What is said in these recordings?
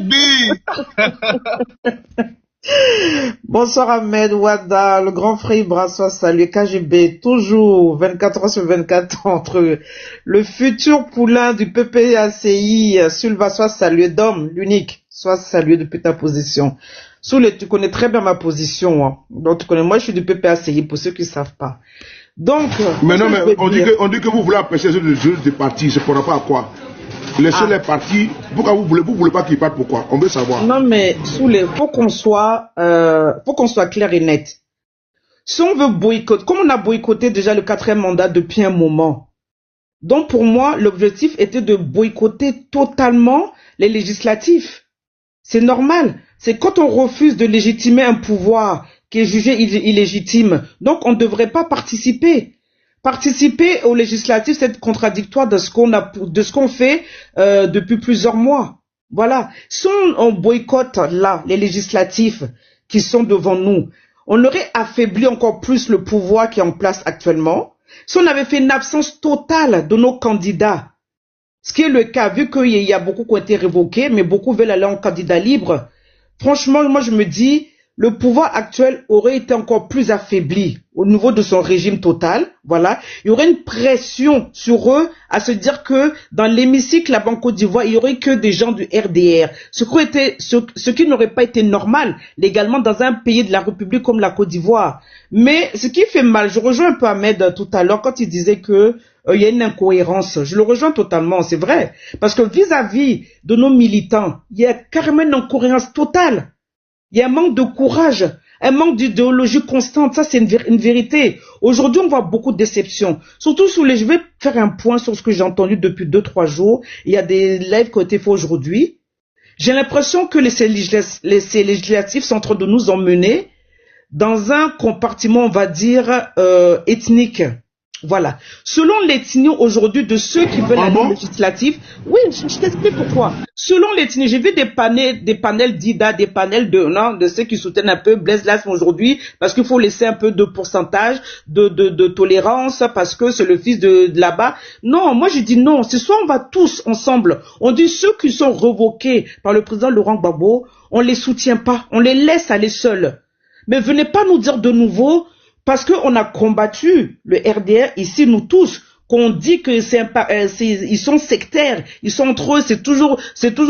Bi. Bonsoir Ahmed Ouada, le grand frère Brassois, salut KGB, toujours 24 heures sur 24 entre le futur poulain du PPACI, Sylvain, soit salué, d'homme, l'unique, soit salué depuis ta position. Soule, tu connais très bien ma position, hein. Donc tu connais, moi je suis du PPACI pour ceux qui ne savent pas. Donc, mais non, mais on dit que vous voulez empêcher les autres des partis, c'est pour rapport à quoi? Laissez les partis, pourquoi vous voulez pas qu'ils partent, pourquoi? On veut savoir. Non mais Soule, faut qu'on soit clair et net. Si on veut boycotter, comme on a boycotté déjà le 4e mandat depuis un moment, donc pour moi l'objectif était de boycotter totalement les législatifs. C'est normal. C'est quand on refuse de légitimer un pouvoir qui est jugé illégitime. Donc, on ne devrait pas participer. Participer aux législatives, c'est contradictoire de ce qu'on fait depuis plusieurs mois. Voilà. Si on boycotte là les législatifs qui sont devant nous, on aurait affaibli encore plus le pouvoir qui est en place actuellement. Si on avait fait une absence totale de nos candidats, ce qui est le cas, vu qu'il y a beaucoup qui ont été révoqués, mais beaucoup veulent aller en candidat libre. Franchement, moi je me dis, le pouvoir actuel aurait été encore plus affaibli au niveau de son régime total. Voilà, il y aurait une pression sur eux à se dire que dans l'hémicycle là-bas en Côte d'Ivoire, il y aurait que des gens du RDR. Ce qui n'aurait pas été normal légalement dans un pays de la République comme la Côte d'Ivoire. Mais ce qui fait mal, je rejoins un peu Ahmed tout à l'heure quand il disait que il y a une incohérence. Je le rejoins totalement, c'est vrai. Parce que vis-à-vis de nos militants, il y a carrément une incohérence totale. Il y a un manque de courage, un manque d'idéologie constante. Ça, c'est une vérité. Aujourd'hui, on voit beaucoup de déceptions. Surtout je vais faire un point sur ce que j'ai entendu depuis 2-3 jours. Il y a des lives qui ont été faits aujourd'hui. J'ai l'impression que ces législatifs sont en train de nous emmener dans un compartiment, on va dire, ethnique. Voilà. Selon l'ethnie aujourd'hui de ceux qui veulent aller au législatif, oui, je t'explique pourquoi. Selon l'ethnie, j'ai vu des panels d'IDA, des panels de ceux qui soutiennent un peu Blaise Lasme aujourd'hui, parce qu'il faut laisser un peu de pourcentage de tolérance, parce que c'est le fils de là-bas. Non, moi je dis non. Ce soir, on va tous ensemble. On dit ceux qui sont revoqués par le président Laurent Gbagbo, on les soutient pas, on les laisse aller seuls. Mais venez pas nous dire de nouveau, parce qu'on a combattu le RDR ici, nous tous, qu'on dit que ils sont sectaires, ils sont entre eux, c'est toujours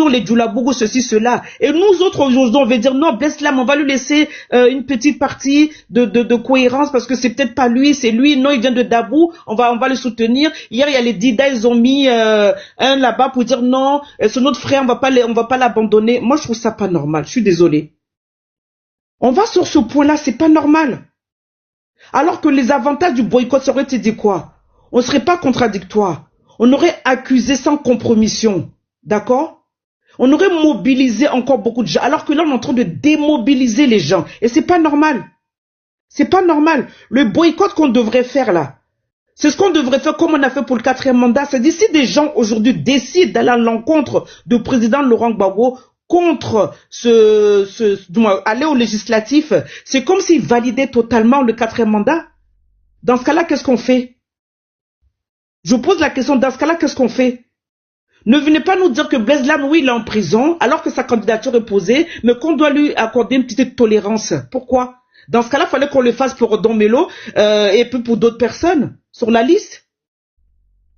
les Djoulabougou, ceci, cela. Et nous autres, aujourd'hui, on va dire non, Blaise Lasme, on va lui laisser une petite partie de cohérence parce que c'est peut-être pas lui, c'est lui, non, il vient de Dabou, on va le soutenir. Hier, il y a les Dida, ils ont mis un là-bas pour dire non, c'est notre frère, on va pas l'abandonner. Moi, je trouve ça pas normal, je suis désolé. On va sur ce point-là, c'est pas normal. Alors que les avantages du boycott, ça aurait été dit quoi? On ne serait pas contradictoire. On aurait accusé sans compromission. D'accord? On aurait mobilisé encore beaucoup de gens. Alors que là, on est en train de démobiliser les gens. Et c'est pas normal. C'est pas normal. Le boycott qu'on devrait faire là, c'est ce qu'on devrait faire comme on a fait pour le 4e mandat. C'est-à-dire si des gens aujourd'hui décident d'aller à l'encontre du président Laurent Gbagbo, contre aller au législatif, c'est comme s'il validait totalement le 4e mandat. Dans ce cas-là, qu'est-ce qu'on fait? Je pose la question, dans ce cas-là, qu'est-ce qu'on fait? Ne venez pas nous dire que Blaise Lasme, oui, il est en prison, alors que sa candidature est posée, mais qu'on doit lui accorder une petite tolérance. Pourquoi? Dans ce cas-là, il fallait qu'on le fasse pour Don Melo et puis pour d'autres personnes sur la liste.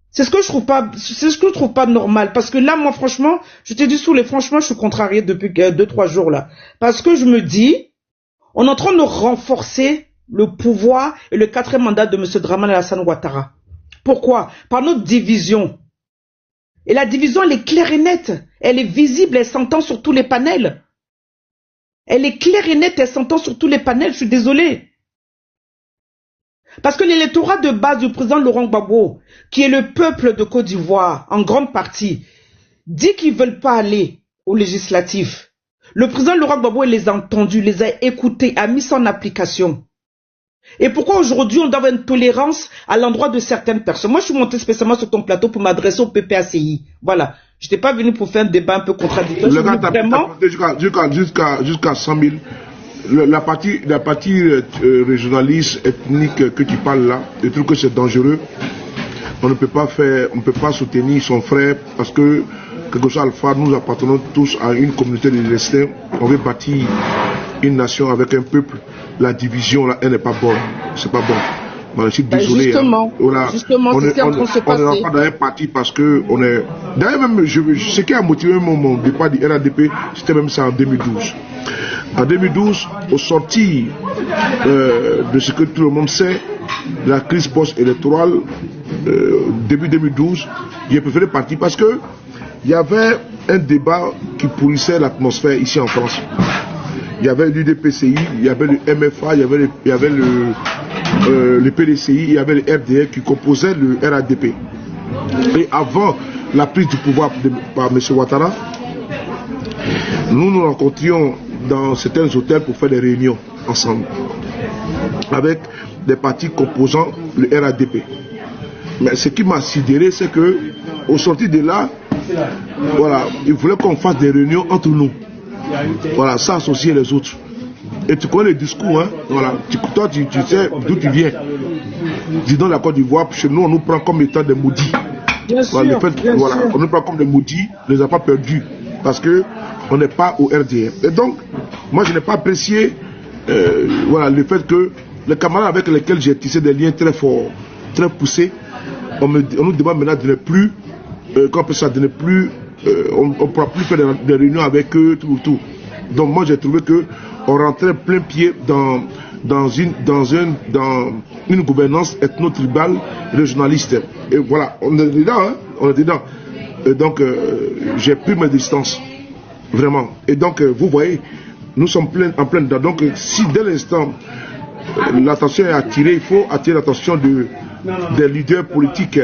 C'est ce que je trouve pas normal. Parce que là, moi, franchement, je te dis franchement, je suis contrarié depuis 2-3 jours là. Parce que je me dis, on est en train de renforcer le pouvoir et le 4e mandat de M. Dramane Alassane Ouattara. Pourquoi? Par notre division. Et la division, elle est claire et nette. Elle est visible, elle s'entend sur tous les panels. Elle est claire et nette, elle s'entend sur tous les panels, je suis désolé. Parce que l'électorat de base du président Laurent Gbagbo, qui est le peuple de Côte d'Ivoire, en grande partie, dit qu'ils ne veulent pas aller au législatif. Le président Laurent Gbagbo les a entendus, les a écoutés, a mis ça en application. Et pourquoi aujourd'hui on doit avoir une tolérance à l'endroit de certaines personnes? Moi je suis monté spécialement sur ton plateau pour m'adresser au PPACI. Voilà. Je n'étais pas venu pour faire un débat un peu contradictoire. Jusqu'à 100 000. La partie régionaliste, ethnique que tu parles là, je trouve que c'est dangereux. On ne peut pas soutenir son frère parce que quelque chose Alpha, nous appartenons tous à une communauté de destin. On veut bâtir une nation avec un peuple. La division, là, elle n'est pas bonne. C'est pas bon. Je suis désolé. Justement, voilà. justement, c'est ce qui est en train de se passer. On n'est pas dans un parti parce que on est. D'ailleurs, même, ce qui a motivé mon départ du RADP, c'était même ça en 2012. En 2012, au sortir de ce que tout le monde sait, la crise post-électorale, début 2012, j'ai préféré partir parce que il y avait un débat qui pourrissait l'atmosphère ici en France. Il y avait l'UDPCI, il y avait le MFA, il y avait le PDCI, il y avait le RDR qui composaient le RADP. Et avant la prise du pouvoir par M. Ouattara, nous nous rencontrions dans certains hôtels pour faire des réunions ensemble avec des partis composant le RADP. Mais ce qui m'a sidéré, c'est que au sortir de là, voilà, il voulait qu'on fasse des réunions entre nous. Voilà, sans associer les autres. Et tu connais le discours, hein? Voilà. Toi, tu sais d'où tu viens. Dis donc la Côte d'Ivoire, chez nous, on nous prend comme étant des maudits. Voilà, voilà, on nous prend comme des maudits, on ne les a pas perdus. Parce que on n'est pas au RDR. Et donc, moi, je n'ai pas apprécié voilà, le fait que les camarades avec lesquels j'ai tissé des liens très forts, très poussés, on nous demande maintenant de ne plus, de ne plus, on ne pourra plus faire des réunions avec eux, tout. Donc moi j'ai trouvé que on rentrait plein pied dans une gouvernance ethno-tribale régionaliste. Et voilà, on est dedans, hein, on est dedans. Et donc j'ai pris mes distances, vraiment. Et donc vous voyez, nous sommes en plein dedans. Donc si dès l'instant l'attention est attirée, il faut attirer l'attention des leaders politiques,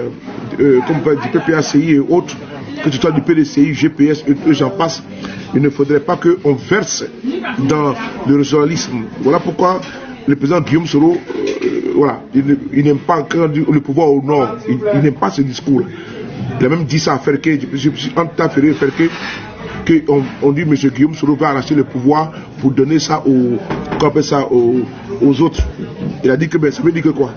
comme du PPACI et autres, que ce soit du PDCI, GPS et j'en passe. Il ne faudrait pas qu'on verse dans le régionalisme. Voilà pourquoi le président Guillaume Soro, voilà, il n'aime pas le pouvoir au nord. Il n'aime pas ce discours. Il a même dit ça à Ferké. Je suis en temps ferré Ferké, qu'on dit M. Guillaume Soro va arracher le pouvoir pour donner ça aux autres. Il a dit que ben, ça veut dire que quoi?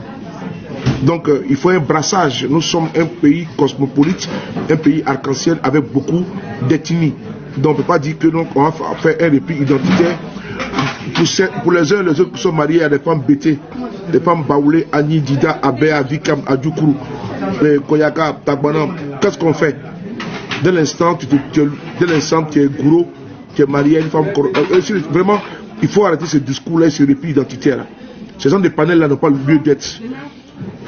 Donc il faut un brassage. Nous sommes un pays cosmopolite, un pays arc-en-ciel avec beaucoup d'ethnies. Donc on ne peut pas dire que donc, on va faire un repli identitaire pour les uns et les autres qui sont mariés à des femmes bêtées, des femmes baoulées, Annie, Dida, Abea, Vikam, Adjoukuru, Koyaka, Tagbanam. Qu'est-ce qu'on fait? Dès l'instant tu es gourou, tu es marié à une femme. Vraiment, il faut arrêter ce discours-là, ce repli identitaire. Ces gens de panels-là n'ont pas le lieu d'être.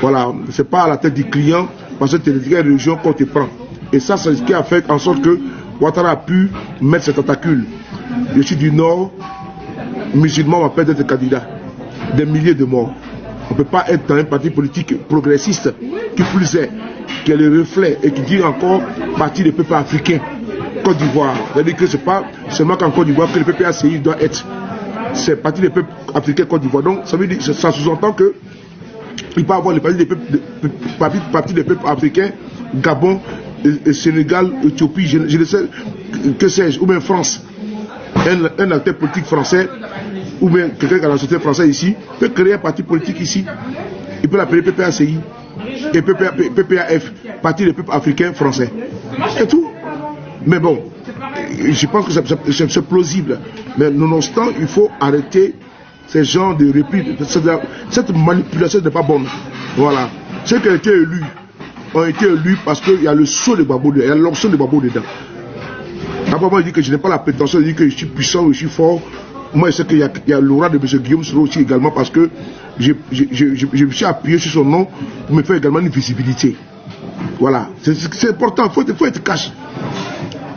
Voilà, c'est pas à la tête du client parce que tu es de quelle région qu'on te prend. Et ça, c'est ce qui a fait en sorte que Ouattara a pu mettre cette tentacule. Je suis du Nord, musulman va perdre des candidats, des milliers de morts. On ne peut pas être dans un parti politique progressiste qui plus est, qui est le reflet et qui dit encore parti des peuples africains. Côte d'Ivoire, c'est-à-dire que ce n'est pas seulement qu'en Côte d'Ivoire que le PPACI doit être. C'est parti des peuples africains Côte d'Ivoire. Donc ça veut dire, ça sous-entend que il peut y avoir le parti des peuples africains, Gabon, Sénégal, Éthiopie, je ne sais, que sais-je, ou bien France. Un acteur politique français, ou bien quelqu'un qui a la société française ici, peut créer un parti politique ici. Il peut l'appeler PPACI et PPAF, Parti des peuples africains français. C'est tout. Mais bon, je pense que c'est plausible. Mais nonobstant, il faut arrêter ces genres de repli. Cette manipulation n'est pas bonne. Voilà. Ceux qui ont été élus parce qu'il y a le sceau de Babo dedans, il y a l'onction de Babo dedans. D'abord, moi, je dis que je n'ai pas la prétention de dire que je suis puissant, je suis fort. Moi, je sais qu'il y a l'aura de M. Guillaume Soro aussi également parce que je me suis appuyé sur son nom pour me faire également une visibilité. Voilà. C'est important, il faut être cash.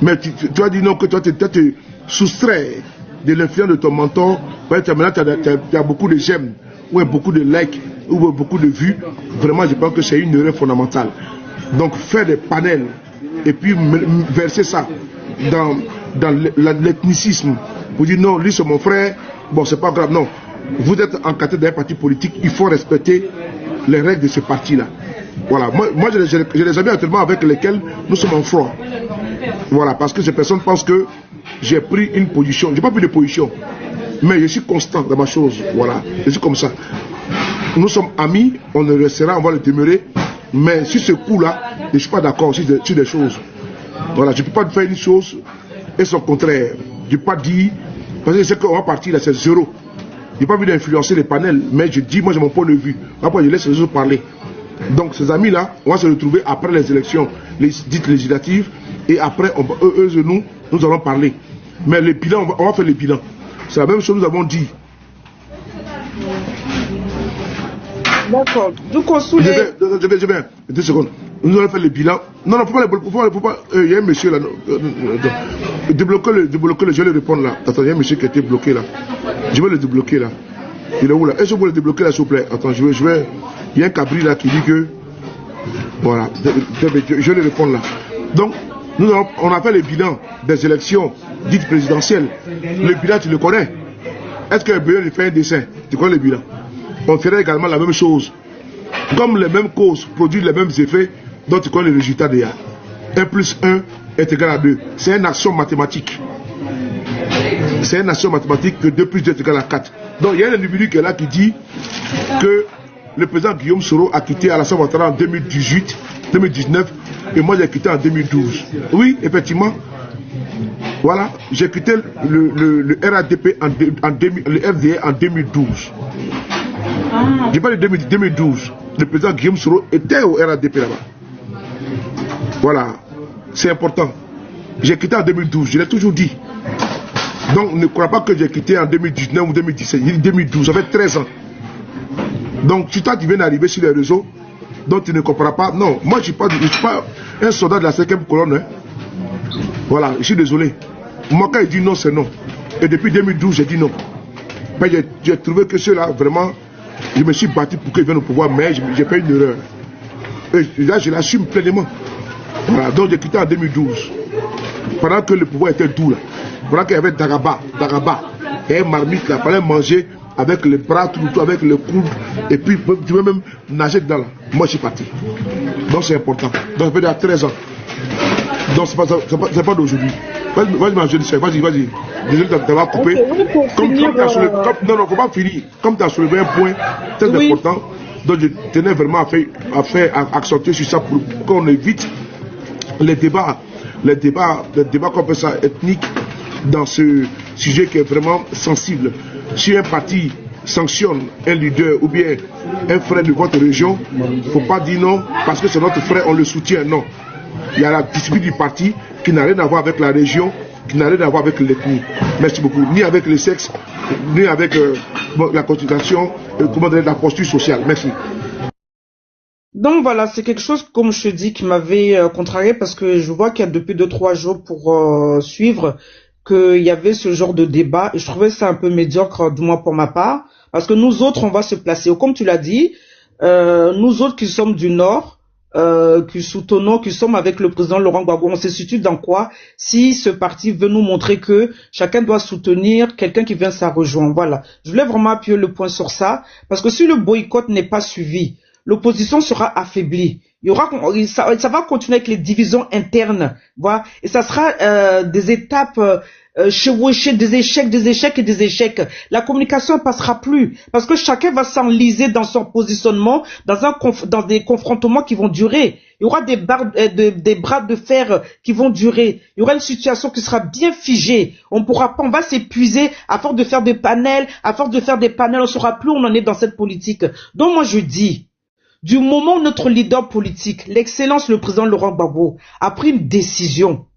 Mais tu as dit non, que toi, tu te soustrais de l'influence de ton mentor. Maintenant, tu as beaucoup de j'aime, ou beaucoup de likes, ou beaucoup de vues. Vraiment, je pense que c'est une erreur fondamentale. Donc, faire des panels et puis verser ça dans l'ethnicisme. Vous dites non, lui c'est mon frère, bon, c'est pas grave. Non, vous êtes encadré d'un parti politique, il faut respecter les règles de ce parti-là. Voilà, moi j'ai des amis actuellement avec lesquels nous sommes en front. Voilà, parce que ces personnes pensent que j'ai pris une position. J'ai pas pris de position, mais je suis constant dans ma chose. Voilà, je suis comme ça. Nous sommes amis, on le restera, on va le demeurer. Mais sur ce coup-là, je ne suis pas d'accord sur des choses. Voilà, je ne peux pas faire une chose et son contraire. Je ne peux pas dire, parce que c'est qu'on va partir là, c'est zéro. Je n'ai pas envie d'influencer les panels, mais je dis, moi j'ai mon point de vue. Après, je laisse les autres parler. Donc ces amis-là, on va se retrouver après les élections dites législatives, et après, eux et nous allons parler. Mais le bilan, on va faire le bilan. C'est la même chose que nous avons dit. D'accord. Donc on soulève. Je vais. 2 secondes. Nous allons faire le bilan. Non, faut pas. Il y a un monsieur là. Débloquer le. Je vais le répondre là. Attends, il y a un monsieur qui a été bloqué là. Je vais le débloquer là. Il est où là? Est-ce que vous pouvez le débloquer là, s'il vous plaît? Attends, je vais. Il y a un cabri là qui dit que. Voilà. Je vais le répondre là. Donc, on a fait le bilan des élections dites présidentielles. Le bilan, tu le connais. Est-ce que le bilan, il fait un dessin? Tu connais le bilan? On ferait également la même chose. Comme les mêmes causes produisent les mêmes effets, donc tu connais le résultat déjà. 1 plus 1 est égal à 2. C'est une action mathématique. C'est une action mathématique que 2 plus 2 est égal à 4. Donc il y a un individu qui est là qui dit que le président Guillaume Soro a quitté Alassane Ouattara en 2019 et moi j'ai quitté en 2012. Oui, effectivement. Voilà, j'ai quitté le RADP le RDA en 2012. J'ai parlé de 2012. Le président Guillaume Soro était au RADP là-bas. Voilà, c'est important. J'ai quitté en 2012, je l'ai toujours dit. Donc ne crois pas que j'ai quitté en 2019 ou 2017. J'ai dit 2012, ça fait 13 ans. Donc si toi tu viens d'arriver sur les réseaux, donc tu ne comprends pas. Non, moi je ne suis pas un soldat de la 5e colonne. Hein. Voilà, je suis désolé. Moi quand il dit non, c'est non. Et depuis 2012, j'ai dit non. Mais j'ai trouvé que ceux-là, vraiment, je me suis battu pour qu'ils viennent au pouvoir, mais j'ai fait une erreur. Et là, je l'assume pleinement. Voilà, donc j'ai quitté en 2012. Pendant que le pouvoir était doux, là. Pendant qu'il y avait Dagaba, et marmite, là, il fallait manger avec les bras, tout, avec le coude, et puis tu veux même nager dedans, là. Moi, je suis parti. Donc c'est important. Donc ça fait déjà 13 ans. Donc c'est pas d'aujourd'hui. Vas-y, ma jeune sœur, vas-y. Désolé d'avoir coupé. Comme tu as soulevé, non, faut pas finir. Comme tu as soulevé un point très important, donc je tenais vraiment à accentuer sur ça pour qu'on évite les débats qu'on appelle ça ethniques dans ce sujet qui est vraiment sensible. Si un parti sanctionne un leader ou bien un frère de votre région, il ne faut pas dire non parce que c'est notre frère, on le soutient, non. Il y a la discipline du parti qui n'a rien à voir avec la région, qui n'a rien à voir avec l'ethnie. Merci beaucoup. Ni avec le sexe, ni avec la constitution, la posture sociale. Merci. Donc voilà, c'est quelque chose, comme je te dis, qui m'avait contrarié parce que je vois qu'il y a depuis 2-3 jours pour suivre qu'il y avait ce genre de débat et je trouvais ça un peu médiocre, du moins pour ma part, parce que nous autres, on va se placer. Comme tu l'as dit, nous autres qui sommes du Nord, qui soutenons, qui sommes avec le président Laurent Gbagbo, on se situe dans quoi? Si ce parti veut nous montrer que chacun doit soutenir quelqu'un qui vient sa rejoindre. Voilà. Je voulais vraiment appuyer le point sur ça, parce que si le boycott n'est pas suivi, l'opposition sera affaiblie. Il y aura, ça va continuer avec les divisions internes, voilà, et ça sera des étapes chevauchées, des échecs. La communication ne passera plus parce que chacun va s'enliser dans son positionnement, dans des confrontements qui vont durer. Il y aura des bras de fer qui vont durer. Il y aura une situation qui sera bien figée. On va s'épuiser à force de faire des panels, on ne saura plus où on en est dans cette politique. Donc moi je dis, du moment où notre leader politique, l'excellence le président Laurent Gbagbo, a pris une décision,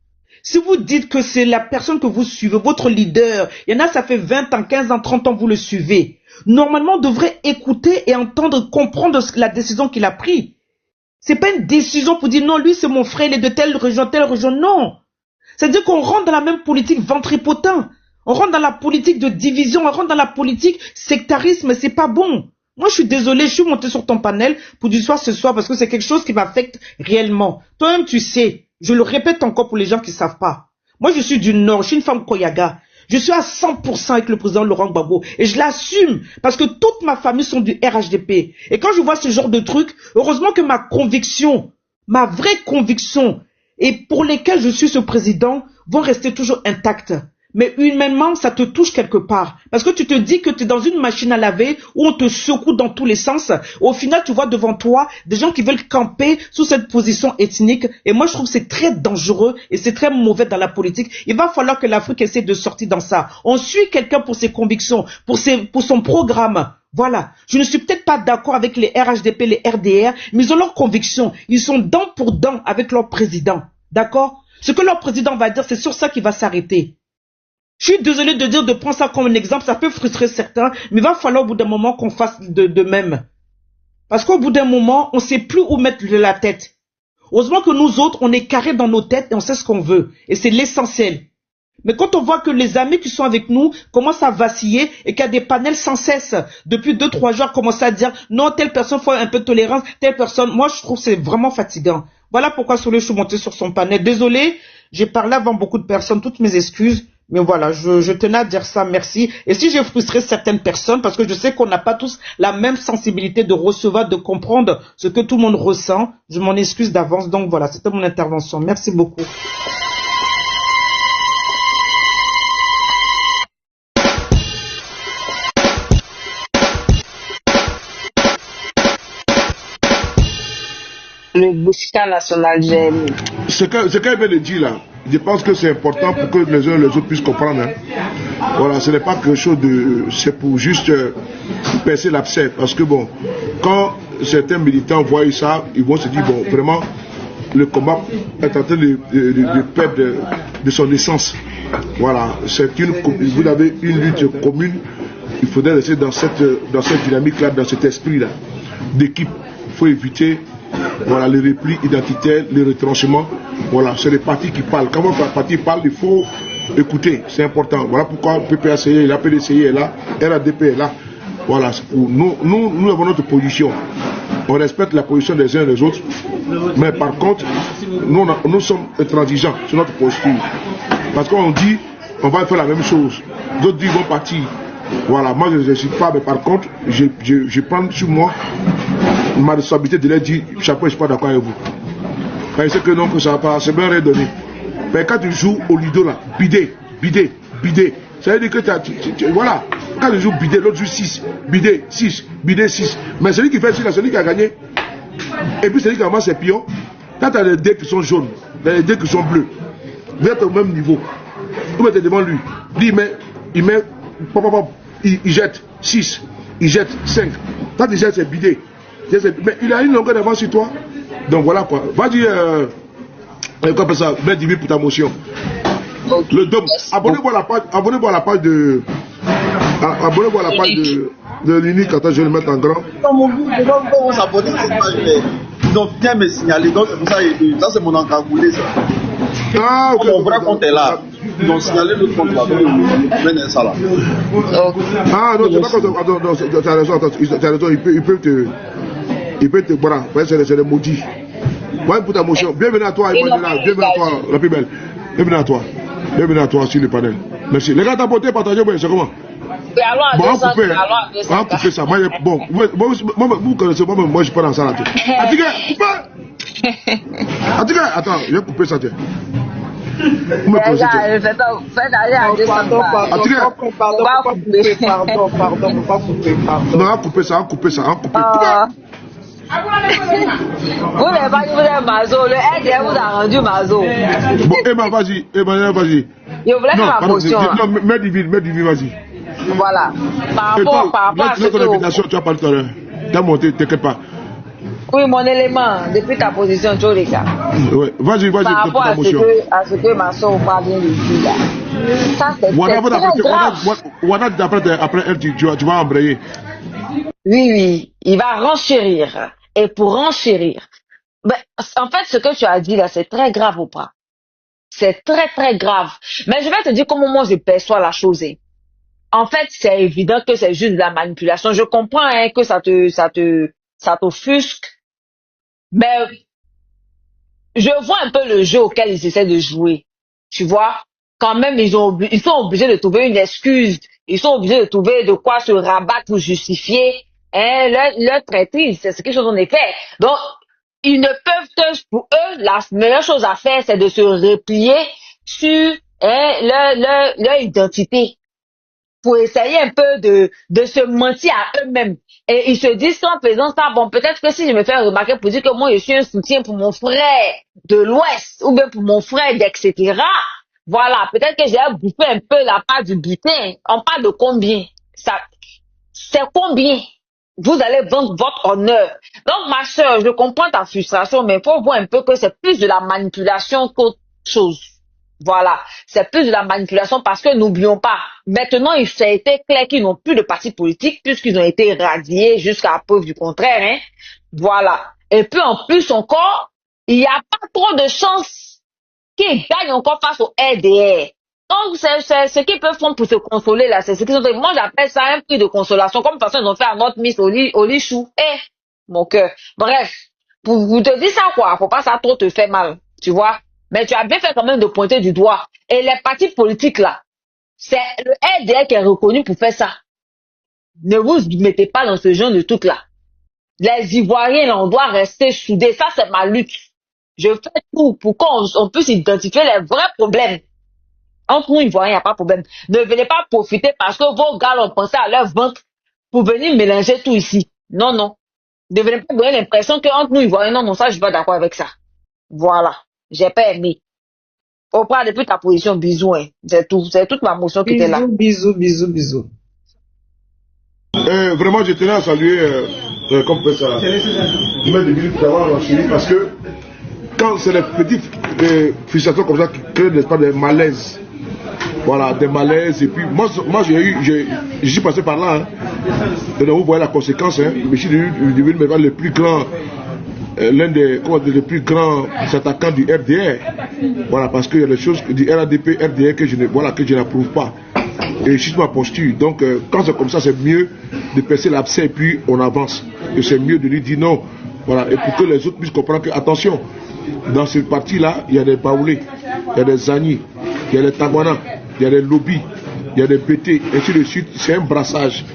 si vous dites que c'est la personne que vous suivez, votre leader, il y en a ça fait 20 ans, 15 ans, 30 ans, vous le suivez, normalement on devrait écouter et entendre, comprendre la décision qu'il a prise. C'est pas une décision pour dire non, lui c'est mon frère, il est de telle région, non. C'est-à-dire qu'on rentre dans la même politique ventripotent, on rentre dans la politique de division, on rentre dans la politique sectarisme, c'est pas bon. Moi, je suis désolé, je suis monté sur ton panel pour du soir ce soir parce que c'est quelque chose qui m'affecte réellement. Toi-même, tu sais, je le répète encore pour les gens qui ne savent pas. Moi, je suis du Nord, je suis une femme Koyaga. Je suis à 100% avec le président Laurent Gbagbo et je l'assume parce que toute ma famille sont du RHDP. Et quand je vois ce genre de trucs, heureusement que ma conviction, ma vraie conviction et pour lesquelles je suis ce président vont rester toujours intactes. mais humainement, ça te touche quelque part. Parce que tu te dis que tu es dans une machine à laver où on te secoue dans tous les sens. Au final, tu vois devant toi des gens qui veulent camper sous cette position ethnique. Et moi, je trouve que c'est très dangereux et c'est très mauvais dans la politique. Il va falloir que l'Afrique essaie de sortir dans ça. On suit quelqu'un pour ses convictions, pour son programme. Voilà. Je ne suis peut-être pas d'accord avec les RHDP, les RDR, mais ils ont leurs convictions. Ils sont dent pour dent avec leur président. D'accord? Ce que leur président va dire, c'est sur ça qu'il va s'arrêter. Je suis désolé de dire de prendre ça comme un exemple, ça peut frustrer certains, mais il va falloir au bout d'un moment qu'on fasse de même. Parce qu'au bout d'un moment, on ne sait plus où mettre la tête. Heureusement que nous autres, on est carrés dans nos têtes et on sait ce qu'on veut. Et c'est l'essentiel. Mais quand on voit que les amis qui sont avec nous commencent à vaciller et qu'il y a des panels sans cesse, depuis 2-3 jours, commencent à dire non, telle personne faut un peu de tolérance, telle personne, moi je trouve que c'est vraiment fatigant. Voilà pourquoi je suis monté sur son panel. Désolé, j'ai parlé avant beaucoup de personnes, toutes mes excuses. Mais voilà, je tenais à dire ça, merci. Et si j'ai frustré certaines personnes, parce que je sais qu'on n'a pas tous la même sensibilité de recevoir, de comprendre ce que tout le monde ressent, je m'en excuse d'avance. Donc voilà, c'était mon intervention. Merci beaucoup. Le Bouchika national, j'aime. Ce qu'elle vient de dire là, je pense que c'est important pour que les uns et les autres puissent comprendre. Hein. Voilà, ce n'est pas quelque chose de... C'est pour juste percer l'abcès. Parce que bon, quand certains militants voient ça, ils vont se dire, bon, vraiment, le combat est en train de perdre de son essence. Voilà, vous avez une lutte commune. Il faudrait rester dans cette dynamique-là, dans cet esprit-là d'équipe. Il faut éviter... Voilà, les replis identitaires, les retranchements, voilà, c'est les partis qui parlent. Quand un parti parle, il faut écouter, c'est important. Voilà pourquoi PPACI est là, PDCI est là, RADP est là. Voilà, nous avons notre position. On respecte la position des uns et des autres, mais par contre, nous sommes intransigeants sur notre posture. Parce qu'on dit, on va faire la même chose. D'autres disent, vont partir. Voilà, moi je ne suis pas, mais par contre, je prends sur moi ma responsabilité de leur dire, chapeau, je ne suis pas d'accord avec vous. Parce que non, que ça va pas, c'est bien redonné. Mais quand tu joues au Lido là, bidé, ça veut dire que voilà, quand tu joues bidé, l'autre joue 6, bidé 6, bidé 6. Mais celui qui fait 6 là, celui qui a gagné. Et puis celui qui amasse ses pions, quand tu as les dés qui sont jaunes, les dés qui sont bleus, vous êtes au même niveau. Vous mettez devant lui, il jette 6, il jette 5. Quand il jette, c'est bidé. Mais il a une longueur d'avance sur toi. Donc voilà quoi. Va dire, comme ça, mets 10 000 pour ta motion. Okay. Le dôme. Abonnez-vous à la page de. Abonnez-vous à la page de l'unique. Attends, je vais le mettre en grand. On s'abonner à cette page. Ils ont bien me signaler. Donc c'est pour ça, ça c'est mon encagoulé. Ah, ok. Mon vrai compte est là. Ils ont signalé notre compte là. Donc ils mènent ça là. Ah non, c'est pas comme ça. Attends, tu as raison. Il peut te voilà, c'est le maudit. Ouais, pour ta motion. Bienvenue à toi, Emmanuel. Bienvenue à toi, la plus belle. Bienvenue à toi. Bienvenue à toi sur le panel. Merci. Les gars, t'as porté, partagez, c'est comment? Bon, on va couper ça. Bon, vous connaissez, moi je suis pas dans ça là. Attends, je vais couper ça. Vous me posez. Pardon, on va couper ça. Vous n'avez pas dit que vous êtes mazo, le RDR vous a rendu mazo. Bon, vas-y. Je voulais faire ma motion. Non, mets du vide, vas-y. Voilà. Par rapport à ce que tu as parlé tout à l'heure. T'as monté, t'inquiète pas. Oui, mon élément, depuis ta position, tu les gars. Ouais. Vas-y, par rapport à ce que ma soeur m'a bien dit là. Ça, c'est grave. Après elle, tu vas embrayer. Oui, il va renchérir. Et pour renchérir, ben, en fait, ce que tu as dit là, c'est très grave ou pas? C'est très, très grave. Mais je vais te dire comment moi je perçois la chose. En fait, c'est évident que c'est juste de la manipulation. Je comprends que ça t'offusque. Mais je vois un peu le jeu auquel ils essaient de jouer. Tu vois? Quand même, ils sont obligés de trouver une excuse. Ils sont obligés de trouver de quoi se rabattre pour justifier leur traîtrise. C'est ce qu'ils ont fait. Donc, ils ne peuvent que, pour eux, la meilleure chose à faire, c'est de se replier sur leur identité pour essayer un peu de se mentir à eux-mêmes. Et ils se disent qu'en faisant ça, bon, peut-être que si je me fais remarquer pour dire que moi, je suis un soutien pour mon frère de l'Ouest, ou bien pour mon frère, etc. Voilà, peut-être que j'ai bouffé un peu la part du butin. On parle de combien? Ça, c'est combien? Vous allez vendre votre honneur. Donc, ma soeur, je comprends ta frustration, mais il faut voir un peu que c'est plus de la manipulation qu'autre chose. Voilà, c'est plus de la manipulation parce que n'oublions pas, maintenant il a été clair qu'ils n'ont plus de parti politique puisqu'ils ont été radiés jusqu'à la preuve du contraire. Hein. Voilà. Et puis en plus encore, il n'y a pas trop de chances qu'ils gagnent encore face au RDR. Donc c'est ce qu'ils peuvent faire pour se consoler là. C'est ce qu'ils ont fait. Moi j'appelle ça un prix de consolation, comme de toute façon ils ont fait à notre Miss Olichou. Mon cœur. Bref, pour vous te dire ça quoi, faut pas ça trop te faire mal, tu vois. Mais tu as bien fait quand même de pointer du doigt. Et les partis politiques là, c'est le RDR qui est reconnu pour faire ça. Ne vous mettez pas dans ce genre de truc là. Les Ivoiriens là, on doit rester soudés. Ça c'est ma lutte. Je fais tout pour qu'on puisse identifier les vrais problèmes. Entre nous Ivoiriens, il n'y a pas de problème. Ne venez pas profiter parce que vos gars ont pensé à leur ventre pour venir mélanger tout ici. Non, non. Ne venez pas donner l'impression qu'entre nous Ivoiriens, non, ça je suis pas d'accord avec ça. Voilà. J'ai pas aimé. Oprah, depuis ta position, bisous, hein. C'est tout. C'est toute ma motion qui était là. Bisous. Vraiment, je tenais à saluer, comme ça, parce que quand c'est les petites frustrations comme ça qui créent, n'est-ce pas, des malaises. Voilà, des malaises. Et puis, moi je suis passé par là. Hein. Et donc, vous voyez la conséquence. Hein. Je suis devenu le plus grand. L'un des plus grands attaquants du RDR. Voilà, parce qu'il y a des choses du RADP, RDR que je n'approuve pas. Et juste ma posture. Donc, quand c'est comme ça, c'est mieux de percer l'abcès et puis on avance. Et c'est mieux de lui dire non. Voilà, et pour que les autres puissent comprendre que, attention, dans cette partie-là, il y a des baoulés, il y a des agnis, il y a des taguanas, il y a des lobbies, il y a des pétés, et ainsi de suite. C'est un brassage.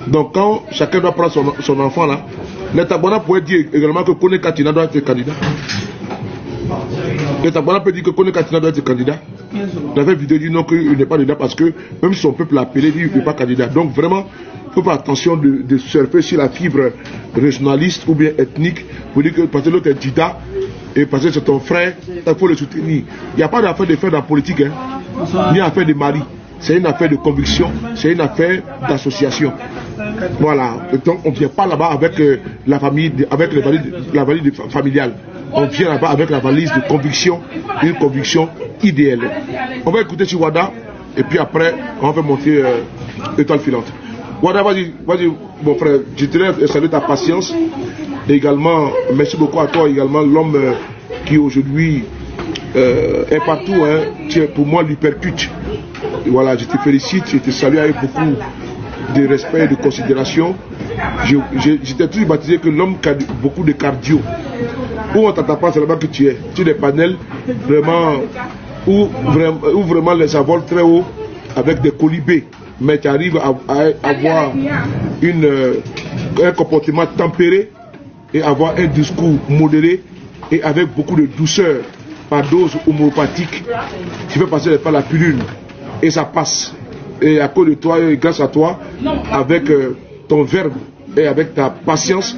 Donc, quand chacun doit prendre son enfant là, les Taguanas pourraient dire également que Kone Katina doit être candidat. Les Taguanas peuvent dire que Kone Katina doit être candidat. La vidéo dit non, qu'il n'est pas candidat parce que même si son peuple l'a appelé, il n'est pas candidat. Donc vraiment, il faut faire attention de surfer sur la fibre régionaliste ou bien ethnique pour dire que parce que l'autre est Dida et parce que c'est ton frère, il faut le soutenir. Il n'y a pas d'affaire de faire dans la politique, hein, ni affaire de mari. C'est une affaire de conviction, c'est une affaire d'association. Voilà. Donc on ne vient pas là-bas avec la famille, avec la valise familiale. On vient là-bas avec la valise de conviction, une conviction idéale. On va écouter sur Wada et puis après on va monter étoile filante. Wada, vas-y, mon frère, je tenais à saluer ta patience. Et également, merci beaucoup à toi également, l'homme qui aujourd'hui est partout, hein, qui pour moi l'hypercute. Voilà, je te félicite, je te salue avec beaucoup de respect et de considération. J'étais toujours baptisé que l'homme qui a beaucoup de cardio. Où on t'attend pas, c'est là-bas que tu es. Tu es des panels vraiment où vraiment les envols très haut avec des colibés. Mais tu arrives à avoir un comportement tempéré et avoir un discours modéré et avec beaucoup de douceur par dose homéopathique. Tu fais passer par la pilule. Et ça passe. Et à cause de toi, et grâce à toi, avec ton verbe et avec ta patience,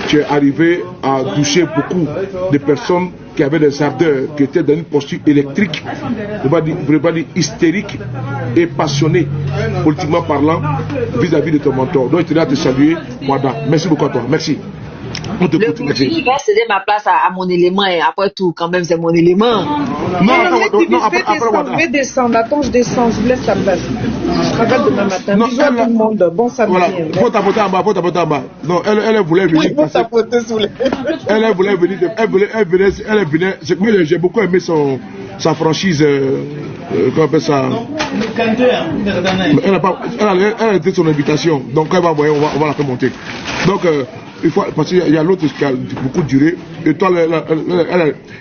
tu es arrivé à toucher beaucoup de personnes qui avaient des ardeurs, qui étaient dans une posture électrique, je ne pas dire hystérique et passionnée, politiquement parlant, vis-à-vis de ton mentor. Donc je tenais à te saluer, Wada. Merci beaucoup à toi. Merci. Le bouclier va céder ma place à mon élément et après tout, quand même, c'est mon élément. Non, après, je vais descendre. Attends, je descends, je vous laisse la place. Je travaille demain matin. Bisous à tout le monde. Bon samedi. Voilà, faut tapoter en bas, Non, elle voulait venir. Faut tapoter sous les... Elle voulait venir. Elle venait. J'ai beaucoup aimé sa franchise. Comment on appelle ça? Elle a été son invitation. Donc, elle va voir, on va la faire monter. Donc, parce qu'il y a l'autre qui a beaucoup duré. Et toi,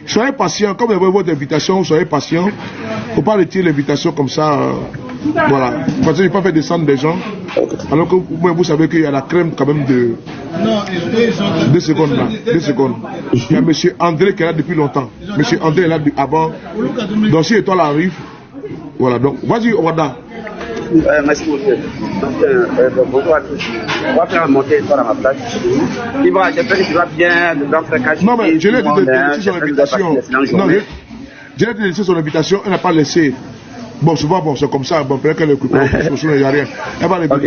soyez patient. Comme vous avez votre invitation, soyez patient. Il ne faut pas retirer l'invitation comme ça. Voilà. Parce que je ne peux pas faire descendre des gens. Alors que vous savez qu'il y a la crème quand même de... 2 secondes là. 2 secondes. Il y a M. André qui est là depuis longtemps. M. André est là avant. Donc si l'étoile arrive, Voilà, donc, vas-y, Wada. Merci beaucoup. Bonjour à tous. On va faire monter l'histoire à ma place. J'espère que tu vas bien. Non, mais je l'ai dit de laisser son invitation. Non, je l'ai dit de laisser son invitation. Elle n'a pas laissé. Bon, souvent, bon, c'est comme ça. Bon, peut-être qu'elle écoute. Il n'y a rien. Elle va répondre.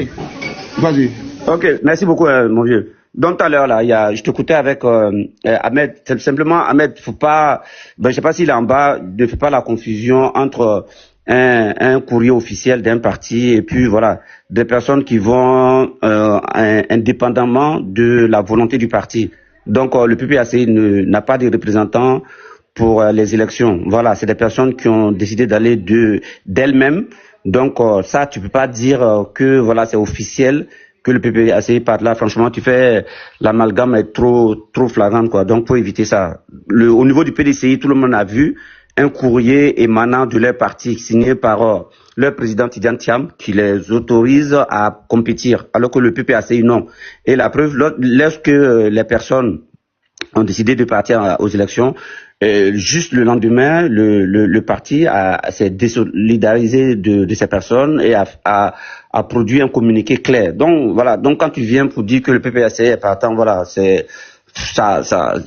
Vas-y. Ok, merci beaucoup, mon vieux. Donc, tout à l'heure, là, je t'écoutais avec Ahmed. Simplement, Ahmed, faut pas. Ben, je sais pas s'il est en bas. Ne fais pas la confusion entre un courrier officiel d'un parti et puis voilà des personnes qui vont indépendamment de la volonté du parti. Donc le PPAC n'a pas de représentants pour les élections. Voilà, c'est des personnes qui ont décidé d'aller d'elles-mêmes. Donc ça, tu peux pas dire que voilà c'est officiel que le PPAC part là. Franchement, tu fais l'amalgame est trop flagrante quoi. Donc faut éviter ça. Au niveau du PDCI, tout le monde a vu un courrier émanant de leur parti signé par leur président Tidiane Thiam qui les autorise à compétir, alors que le PPAC non. Et la preuve, lorsque les personnes ont décidé de partir aux élections, juste le lendemain, le parti s'est désolidarisé de ces personnes et a produit un communiqué clair. Donc voilà, donc quand tu viens pour dire que le PPAC est partant, voilà, c'est ça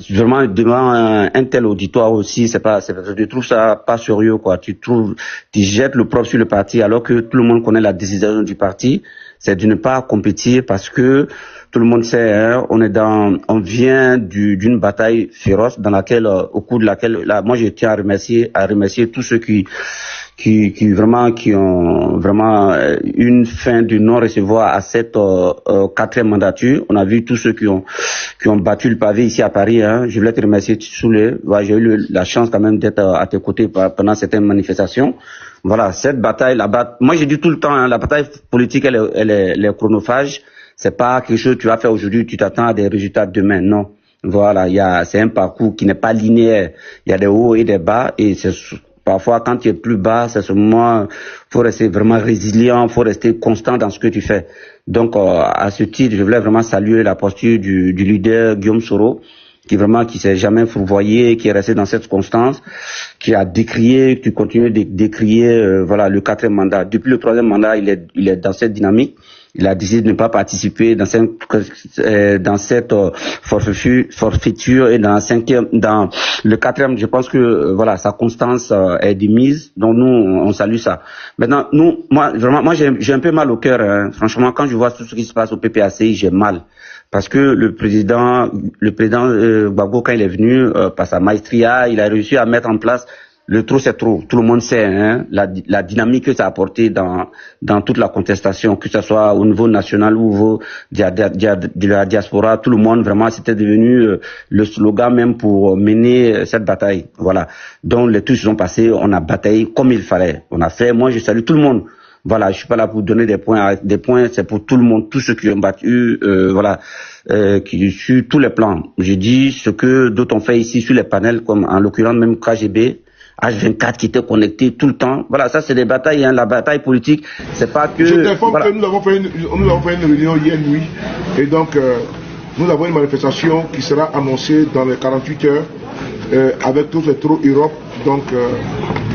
vraiment devant un tel auditoire aussi, je trouve ça pas sérieux quoi. Tu jettes le propre sur le parti alors que tout le monde connaît la décision du parti, c'est de ne pas compétir parce que tout le monde sait, hein, on vient d'une bataille féroce dans laquelle, au cours de laquelle, moi je tiens à remercier tous ceux qui ont vraiment une fin de non-recevoir à cette quatrième mandature. On a vu tous ceux qui ont battu le pavé ici à Paris. Hein. Je voulais te remercier, Soulé. Ouais, j'ai eu la chance quand même d'être à tes côtés pendant certaines manifestations. Voilà, cette bataille, moi j'ai dit tout le temps, hein, la bataille politique, elle est chronophage. C'est pas quelque chose que tu vas faire aujourd'hui, tu t'attends à des résultats demain. Non. Voilà, c'est un parcours qui n'est pas linéaire. Il y a des hauts et des bas et parfois, quand tu es plus bas, c'est ce moment, faut rester vraiment résilient, faut rester constant dans ce que tu fais. Donc, à ce titre, je voulais vraiment saluer la posture du leader Guillaume Soro, qui s'est jamais fourvoyé, qui est resté dans cette constance, qui a décrié, qui continue de décrier, voilà, le quatrième mandat. Depuis le troisième mandat, il est dans cette dynamique. Il a décidé de ne pas participer dans cette forfaiture et dans le quatrième, je pense que voilà, sa constance est de mise. Donc nous, on salue ça. Maintenant, moi j'ai un peu mal au cœur. Hein. Franchement, quand je vois tout ce qui se passe au PPAC, j'ai mal. Parce que le président Gbagbo, quand il est venu, par sa maestria, il a réussi à mettre en place le trop c'est trop. Tout le monde sait hein, la dynamique que ça a apporté dans toute la contestation, que ce soit au niveau national ou au niveau de la diaspora. Tout le monde vraiment c'était devenu le slogan même pour mener cette bataille. Voilà. Donc les trucs se sont passés, on a bataillé comme il fallait. On a fait. Moi je salue tout le monde. Voilà, je suis pas là pour donner des points. Des points, c'est pour tout le monde, tous ceux qui ont battu, voilà, qui sur tous les plans. J'ai dit ce que d'autres ont fait ici sur les panels, comme en l'occurrence même KGB. H24 qui était connecté tout le temps. Voilà, ça c'est des batailles, hein. La bataille politique, c'est pas que... Je t'informe que nous avons fait une réunion hier nuit et donc nous avons une manifestation qui sera annoncée dans les 48 heures avec tous les trous Europe donc,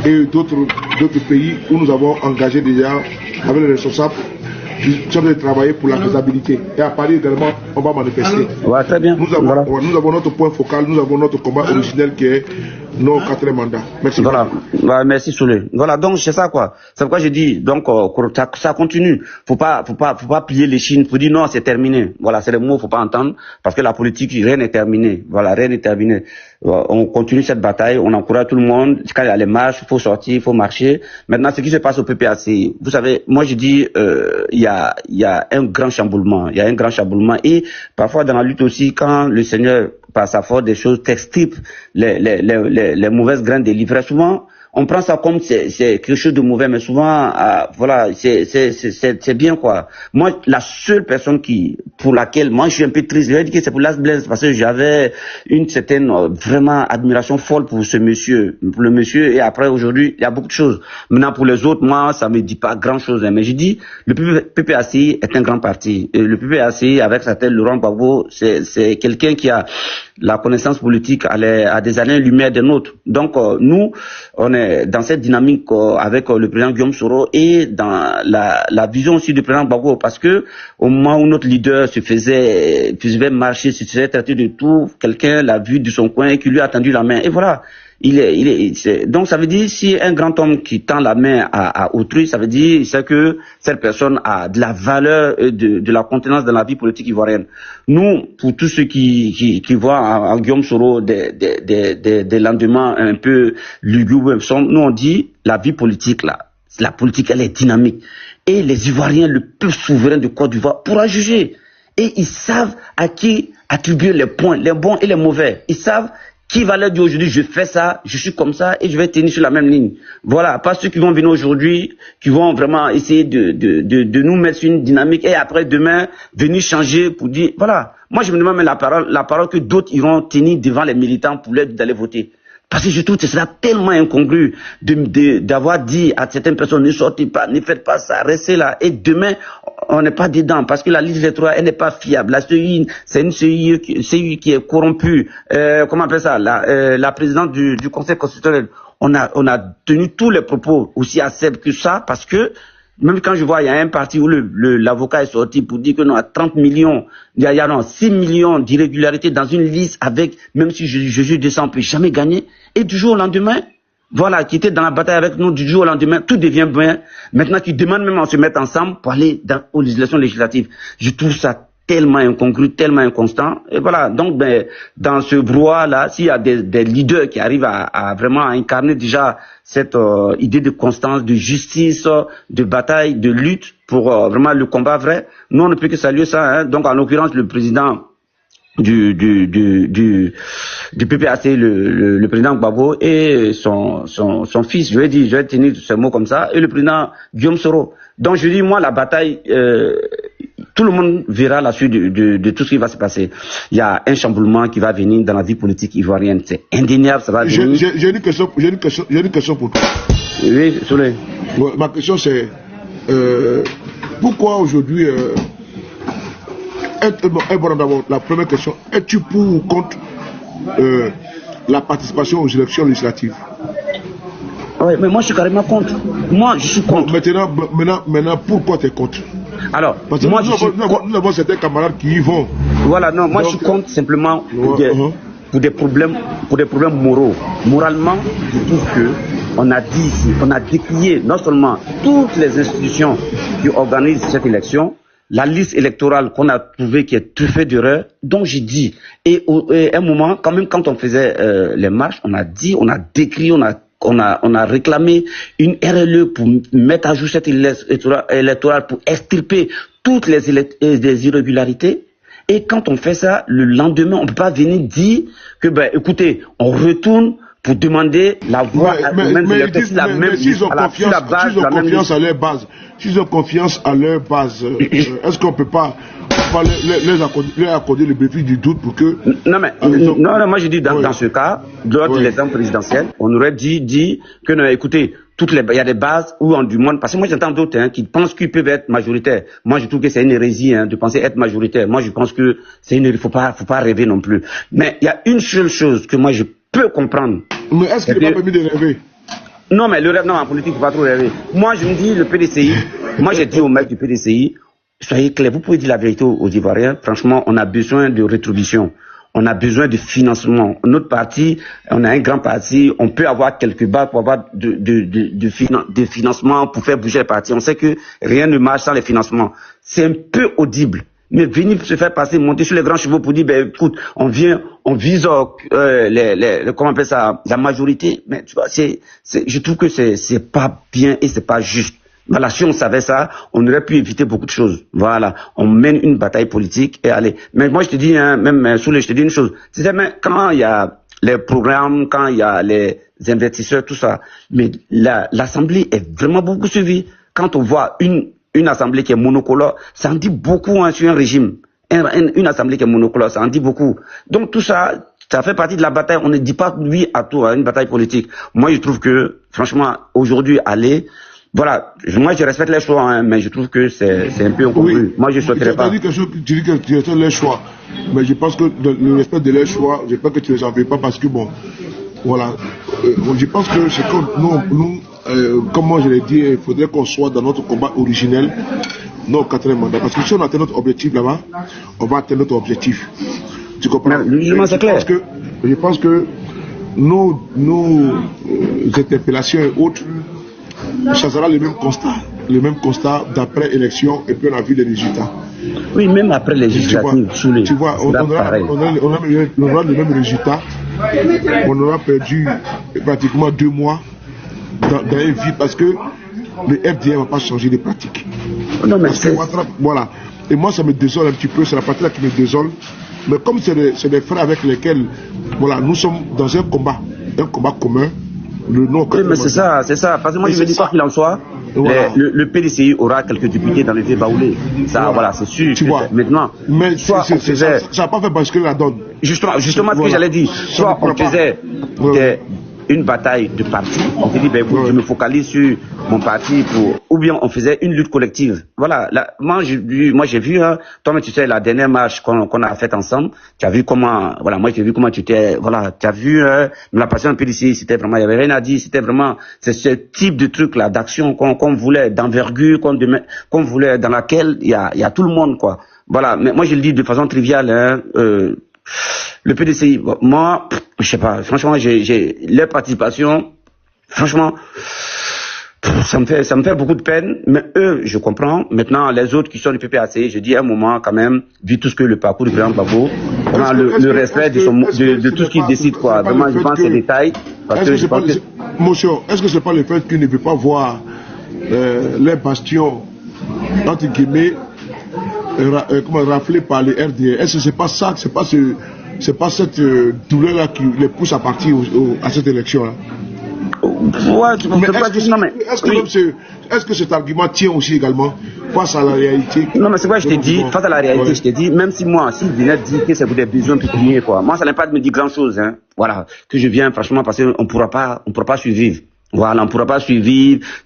et d'autres pays où nous avons engagé déjà avec les responsables qui sont de travailler pour la faisabilité. Et à Paris également, on va manifester. Ouais, très bien. Nous avons notre point focal, nous avons notre combat originel qui est nos quatrième mandats. Merci. Voilà, merci Soulé. Voilà, donc c'est ça quoi. C'est pourquoi j'ai dit, donc ça continue. Faut pas plier les chines. Faut dire non, c'est terminé. Voilà, c'est le mot, faut pas entendre, parce que la politique, rien n'est terminé. Voilà, rien n'est terminé. On continue cette bataille, on encourage tout le monde. Quand il y a les marches, il faut sortir, il faut marcher. Maintenant, ce qui se passe au PPAC, vous savez, moi je dis, il y a un grand chamboulement. Il y a un grand chamboulement. Et parfois dans la lutte aussi, quand le Seigneur, par sa force des choses, t'extirpe les mauvaises graines des livrets. Souvent, on prend ça comme c'est quelque chose de mauvais, mais souvent, voilà, c'est bien quoi. Moi, la seule personne pour laquelle, moi, je suis un peu triste, je vais dire que c'est pour Las Blaise, parce que j'avais une certaine, vraiment, admiration folle pour ce monsieur, pour le monsieur, et après, aujourd'hui, il y a beaucoup de choses. Maintenant, pour les autres, moi, ça me dit pas grand chose, hein, mais je dis, le PPAC est un grand parti. Et le PPAC, avec sa tête, Laurent Gbagbo, c'est quelqu'un qui a la connaissance politique à des années-lumière des nôtres. Donc, nous, on est dans cette dynamique avec le président Guillaume Soro et dans la vision aussi du président Gbagbo, parce que au moment où notre leader se faisait marcher, se faisait traiter de tout, quelqu'un l'a vu de son coin et qui lui a tendu la main. Et voilà. Donc ça veut dire si un grand homme qui tend la main à autrui, ça veut dire c'est que cette personne a de la valeur et de la contenance dans la vie politique ivoirienne. Nous, pour tous ceux qui voient en Guillaume Soro des lendemains un peu lugubres, nous on dit la vie politique là, la politique elle est dynamique et les Ivoiriens, le peuple souverain de Côte d'Ivoire pourra juger et ils savent à qui attribuer les points, les bons et les mauvais. Ils savent qui va leur dire aujourd'hui, je fais ça, je suis comme ça et je vais tenir sur la même ligne. Voilà, pas ceux qui vont venir aujourd'hui, qui vont vraiment essayer de nous mettre sur une dynamique et après demain, venir changer pour dire, voilà. Moi, je me demande même la parole que d'autres iront tenir devant les militants pour leur dire d'aller voter. Parce que je trouve que c'est tellement incongru d'avoir dit à certaines personnes, ne sortez pas, ne faites pas ça, restez là. Et demain, on n'est pas dedans parce que la liste électorale, elle n'est pas fiable. La CEI, c'est une CEI qui est corrompue. Comment on appelle ça? La présidente du Conseil constitutionnel. On a tenu tous les propos aussi acceptés que ça parce que même quand je vois, il y a un parti où l'avocat est sorti pour dire que non, à 30 millions, il y a 6 millions d'irrégularités dans une liste avec, même si je juge 200, on ne peut jamais gagner. Et du jour au lendemain, voilà, qui était dans la bataille avec nous, du jour au lendemain, tout devient bien. Maintenant, qui demandent même à se mettre ensemble pour aller aux législations législatives. Je trouve ça tellement incongru, tellement inconstant. Et voilà, donc dans ce brouhaha-là, s'il y a des leaders qui arrivent à vraiment incarner déjà cette idée de constance, de justice, de bataille, de lutte pour vraiment le combat vrai, nous on ne peut que saluer ça. Hein. Donc en l'occurrence, le président du PPAC, le président Gbagbo et son fils, je vais tenir ce mot comme ça, et le président Guillaume Soro. Donc je dis, moi, la bataille, tout le monde verra la suite de tout ce qui va se passer. Il y a un chamboulement qui va venir dans la vie politique ivoirienne. C'est indéniable, ça va venir. J'ai une question pour toi. Oui, Soleil. Ma question c'est, pourquoi aujourd'hui, d'abord, la première question, es-tu pour ou contre la participation aux élections législatives? Oui, mais moi je suis carrément contre. Moi je suis contre. Maintenant, pourquoi tu es contre? Alors, parce que moi, nous avons certains camarades qui y vont. Voilà, non, moi je suis contre simplement pour des problèmes moraux. Moralement, je trouve que on a dit ici, on a décrié non seulement toutes les institutions qui organisent cette élection, la liste électorale qu'on a trouvée qui est truffée d'erreurs, dont j'ai dit, et à un moment, quand même quand on faisait les marches, on a dit, on a décrit, on a réclamé une RLE pour mettre à jour cette électorale pour extirper toutes les irrégularités. Et quand on fait ça, le lendemain, on ne peut pas venir dire que, écoutez, on retourne pour demander la voix s'ils ont confiance à leur base, est-ce qu'on ne peut pas leur accorder le bénéfice du doute pour que... Non, moi je dis dans ce cas, lors de l'élection présidentielle, on aurait dit que, non, écoutez, il y a des bases où on demande, parce que moi j'entends d'autres qui pensent qu'ils peuvent être majoritaires. Moi je trouve que c'est une hérésie de penser être majoritaire. Moi je pense que faut pas rêver non plus. Mais il y a une seule chose que moi je peux comprendre. Mais est-ce qu'il n'est pas permis de rêver? Non, mais le rêve, non, en politique, il ne faut pas trop rêver. Moi, je me dis, le PDCI, moi, j'ai dit au maître du PDCI, soyez clairs, vous pouvez dire la vérité aux Ivoiriens. Franchement, on a besoin de rétribution. On a besoin de financement. Notre parti, on a un grand parti, on peut avoir quelques bases pour avoir de financement pour faire bouger le parti. On sait que rien ne marche sans les financements. C'est un peu audible. Mais venir se faire passer, monter sur les grands chevaux pour dire, écoute, on vise, comment on appelle ça, la majorité. Mais tu vois, je trouve que c'est pas bien et c'est pas juste. Voilà, si on savait ça, on aurait pu éviter beaucoup de choses. Voilà, on mène une bataille politique et allez. Mais moi, je te dis, même Souley, je te dis une chose. Tu sais, mais quand il y a les programmes, quand il y a les investisseurs, tout ça, mais l'Assemblée est vraiment beaucoup suivie. Quand on voit une assemblée qui est monocolore, ça en dit beaucoup sur un régime. Une assemblée qui est monocolore, ça en dit beaucoup. Donc tout ça, ça fait partie de la bataille. On ne dit pas oui à tout, à une bataille politique. Moi, je trouve que, franchement, aujourd'hui, aller Voilà, moi je respecte les choix, hein, mais je trouve que c'est un peu incongru. Oui. Moi je ne souhaiterais pas. Tu dis que tu respectes les choix, mais je pense que le respect de leurs choix, je pense que tu ne les en fais pas parce que bon, voilà, je pense que c'est comme nous comme moi je l'ai dit, il faudrait qu'on soit dans notre combat originel, non au 4e mandat, parce que si on atteint notre objectif là-bas, on va atteindre notre objectif. Tu comprends? C'est clair. Je pense que nos interpellations et autres, ça sera le même constat d'après élection, et puis on a vu les résultats. Oui, même après les législatives, tu vois, on aura le même résultat. On aura perdu pratiquement 2 mois dans une vie parce que le FDR ne va pas changer de pratique. Non, mais voilà. Et moi, ça me désole un petit peu, c'est la partie là qui me désole. Mais comme c'est des frères avec lesquels, voilà, nous sommes dans un combat commun. Oui, mais c'est ça. Parce que moi, je me dis quoi qu'il en soit, voilà. Le PDCI aura quelques députés dans le vieux baoulé. Ça, voilà, c'est sûr. Tu vois. Maintenant, mais ça n'a pas fait basculer la donne. Justement, ce que j'allais dire. Soit on faisait une bataille de parti, on se dit, ben, je me focalise sur mon parti, ou bien on faisait une lutte collective. Voilà, moi j'ai vu, hein, toi, tu sais, la dernière marche qu'on a faite ensemble, tu as vu comment, voilà, moi j'ai vu comment tu étais, voilà, tu as vu, la passion PDC, c'était vraiment, il n'y avait rien à dire, c'était vraiment, c'est ce type de truc là, d'action qu'on voulait, d'envergure, qu'on voulait, dans laquelle il y a tout le monde, quoi. Voilà, mais moi je le dis de façon triviale, hein, le PDCI, moi, je sais pas, franchement, leur participation, franchement, ça me fait beaucoup de peine, mais eux, je comprends. Maintenant, les autres qui sont du PPAC, je dis à un moment, quand même, vu tout ce que le parcours du président Gbagbo, le respect de tout ce qu'il décide, quoi. Vraiment, je pense ces détails, parce que je pense que... Monsieur, est-ce que c'est pas le fait qu'il ne veut pas voir les bastions, entre guillemets, raflés par les RDR? Est-ce que c'est pas ça, c'est pas cette douleur-là qui les pousse à partir à cette élection-là? Ouais, tu comprends pas juste, non, mais... Est-ce que cet argument tient aussi également face à la réalité? Non, mais c'est quoi, je t'ai dit, face à la réalité, je t'ai dit, même si moi, si je venais de dire que c'est pour des besoins pécuniaires, quoi, moi, ça n'a pas de me dire grand chose, hein. Voilà, que je viens, franchement, parce qu'on pourra pas survivre. Voilà, on ne pourra pas suivre,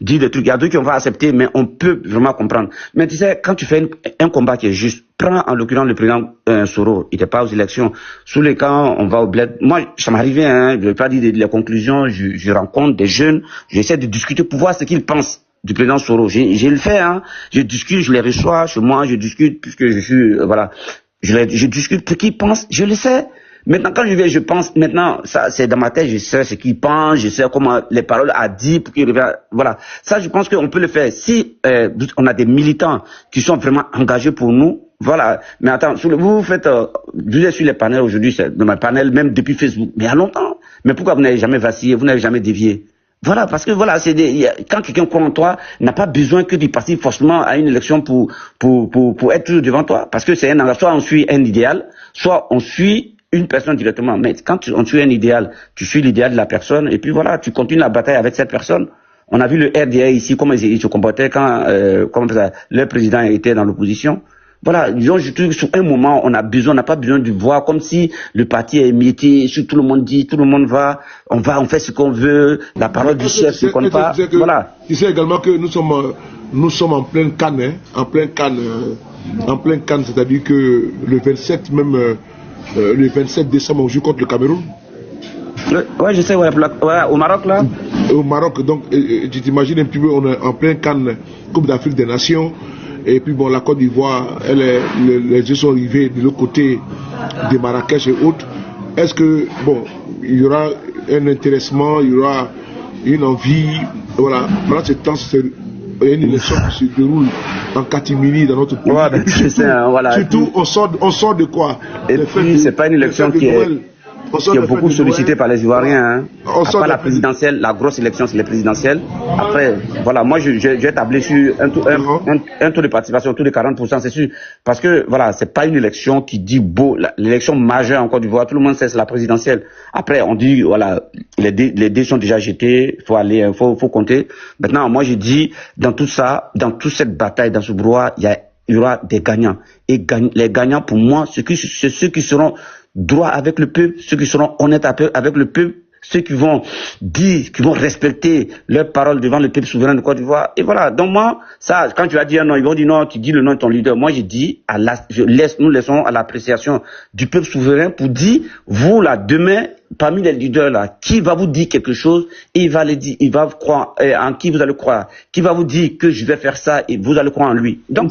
dire des trucs. Il y a d'autres qui vont accepter, mais on peut vraiment comprendre. Mais tu sais, quand tu fais un combat qui est juste, prends en l'occurrence le président Soro, il n'était pas aux élections. Sous les camps, on va au bled. Moi, ça m'arrivait, hein, je ne vais pas dire les conclusions, je rencontre des jeunes, j'essaie de discuter pour voir ce qu'ils pensent du président Soro. J'ai le fait, hein. Je discute, je les reçois chez moi, je discute, puisque je suis, voilà. Je discute pour qu'ils pensent, je le sais. Maintenant, quand je viens, je pense, maintenant, ça, c'est dans ma tête, je sais ce qu'il pense, je sais comment les paroles a dit pour qu'il revienne. Voilà. Ça, je pense qu'on peut le faire. Si, on a des militants qui sont vraiment engagés pour nous, voilà. Mais attends, vous faites, vous êtes sur les panels aujourd'hui, c'est dans ma panel, même depuis Facebook, mais il y a longtemps. Mais pourquoi vous n'avez jamais vacillé, vous n'avez jamais dévié? Voilà, parce que voilà, quand quelqu'un croit en toi, n'a pas besoin que tu participes forcément à une élection pour être toujours devant toi. Parce que c'est soit on suit un idéal, soit on suit une personne directement. Mais quand on suit un idéal, tu suis l'idéal de la personne, et puis voilà, tu continues la bataille avec cette personne. On a vu le RDA ici, comment il se comportait quand, le président était dans l'opposition. Voilà, disons, je trouve que sur un moment, on n'a pas besoin de voir comme si le parti est émietté, si tout le monde dit, tout le monde va, on fait ce qu'on veut, la parole du chef ne compte pas. Voilà. Tu sais également que nous sommes en pleine canne, hein, en pleine canne, c'est-à-dire que le 27 même, le 27 décembre, on joue contre le Cameroun. Ouais, je sais, ouais, au Maroc, là. Au Maroc, donc, tu t'imagines un petit peu, on est en pleine canne, Coupe d'Afrique des Nations. Et puis bon, la Côte d'Ivoire, les yeux sont arrivés de l'autre côté de Marrakech et autres. Est-ce que, bon, il y aura un intéressement, il y aura une envie, voilà, pendant ce temps, c'est une élection qui se déroule en catimini dans notre pays. Ouais, surtout, on sort de quoi? Et puis, c'est pas une élection qui est beaucoup sollicité par les Ivoiriens. Hein. Après la présidentielle, la grosse élection, c'est les présidentielles. Après, voilà, moi, j'ai tablé sur un taux de participation, taux de 40%, c'est sûr. Parce que, voilà, c'est pas une élection qui dit beau, l'élection majeure en Côte d'Ivoire, tout le monde sait, c'est la présidentielle. Après, on dit, voilà, les dés sont déjà jetés, faut compter. Maintenant, moi, j'ai dit, dans tout ça, dans toute cette bataille, dans ce brouhaha, il y aura des gagnants. Et les gagnants, pour moi, c'est ceux qui seront droits avec le peuple, ceux qui seront honnêtes avec le peuple, ceux qui vont dire, qui vont respecter leurs paroles devant le peuple souverain de Côte d'Ivoire. Et voilà. Donc moi, ça, quand tu vas dire non, ils vont dire non, tu dis le nom de ton leader. Moi, je dis, nous laissons à l'appréciation du peuple souverain pour dire, vous là, demain, parmi les leaders là, qui va vous dire quelque chose, et il va le dire, il va croire, en qui vous allez croire, qui va vous dire que je vais faire ça et vous allez croire en lui. Donc,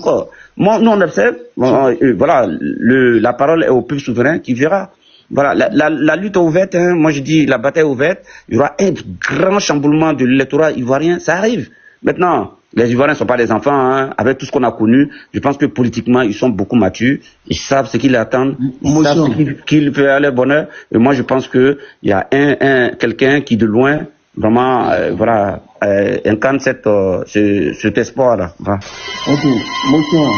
moi, nous on observe, voilà, la parole est au peuple souverain qui verra. Voilà, la lutte est ouverte, hein. Moi je dis la bataille est ouverte, il y aura un grand chamboulement de l'électorat ivoirien, ça arrive. Maintenant, les Ivoiriens ne sont pas des enfants, hein. Avec tout ce qu'on a connu, je pense que politiquement ils sont beaucoup matures, ils savent ce qu'ils attendent, ils savent ce qu'ils peuvent aller bonheur, et moi je pense qu'il y a quelqu'un qui de loin, vraiment, voilà, incarne cet espoir-là. Voilà. Ok, motion.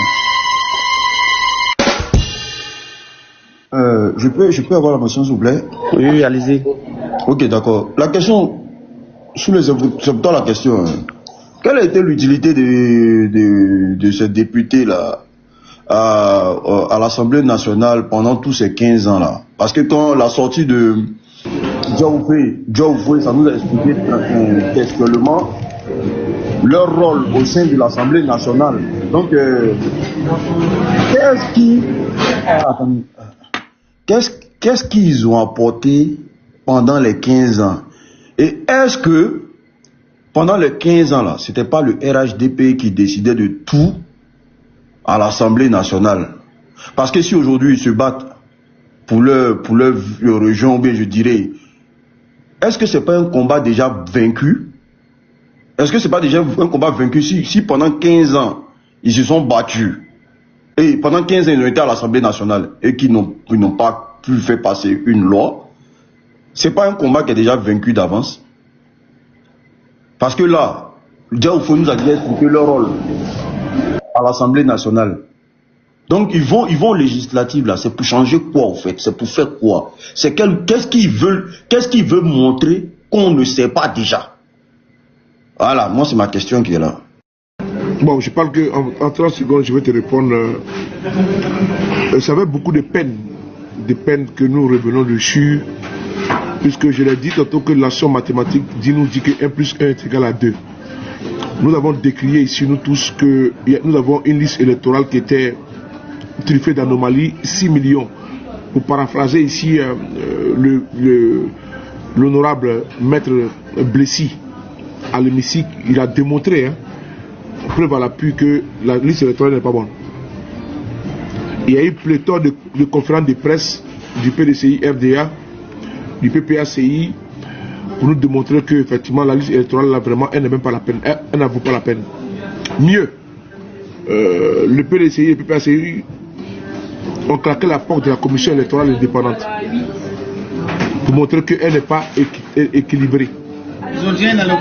Je peux avoir la motion, s'il vous plaît? Oui, allez-y. Ok, d'accord. La question, sous les acceptons la question. Quelle a été l'utilité de ce député-là à l'Assemblée nationale pendant tous ces 15 ans-là? Parce que quand la sortie de Diaoufé, ça nous a expliqué textuellement leur rôle au sein de l'Assemblée nationale. Donc, qu'est-ce qu'ils ont apporté pendant les 15 ans? Et est-ce que pendant les 15 ans là, c'était pas le RHDP qui décidait de tout à l'Assemblée nationale? Parce que si aujourd'hui ils se battent pour leur région, bien je dirais, est-ce que c'est pas un combat déjà vaincu? Est-ce que c'est pas déjà un combat vaincu si pendant 15 ans ils se sont battus? Et pendant 15 ans, ils ont été à l'Assemblée nationale et qu'ils n'ont pas pu faire passer une loi. C'est pas un combat qui est déjà vaincu d'avance. Parce que là, Diaoufé nous a déjà expliqué leur rôle à l'Assemblée nationale. Donc ils vont aux législatives là, c'est pour changer quoi en fait? C'est pour faire quoi? Qu'est-ce qu'ils veulent montrer qu'on ne sait pas déjà? Voilà, moi c'est ma question qui est là. Bon, je parle qu'en 30 secondes, je vais te répondre. Ça fait beaucoup de peine que nous revenons dessus, puisque je l'ai dit tantôt que la somme mathématique nous dit que 1 plus 1 est égal à 2. Nous avons décrié ici, nous tous, que nous avons une liste électorale qui était truffée d'anomalies, 6 millions. Pour paraphraser ici l'honorable maître Blessy à l'hémicycle, il a démontré, preuve à l'appui, que la liste électorale n'est pas bonne. Il y a eu pléthore de conférences de presse du PDCI, FDA, du PPACI, pour nous démontrer que effectivement la liste électorale là, vraiment, elle n'est même pas la peine, elle n'en vaut pas la peine. Mieux, le PDCI et le PPACI ont claqué la porte de la commission électorale indépendante pour montrer qu'elle n'est pas équilibrée.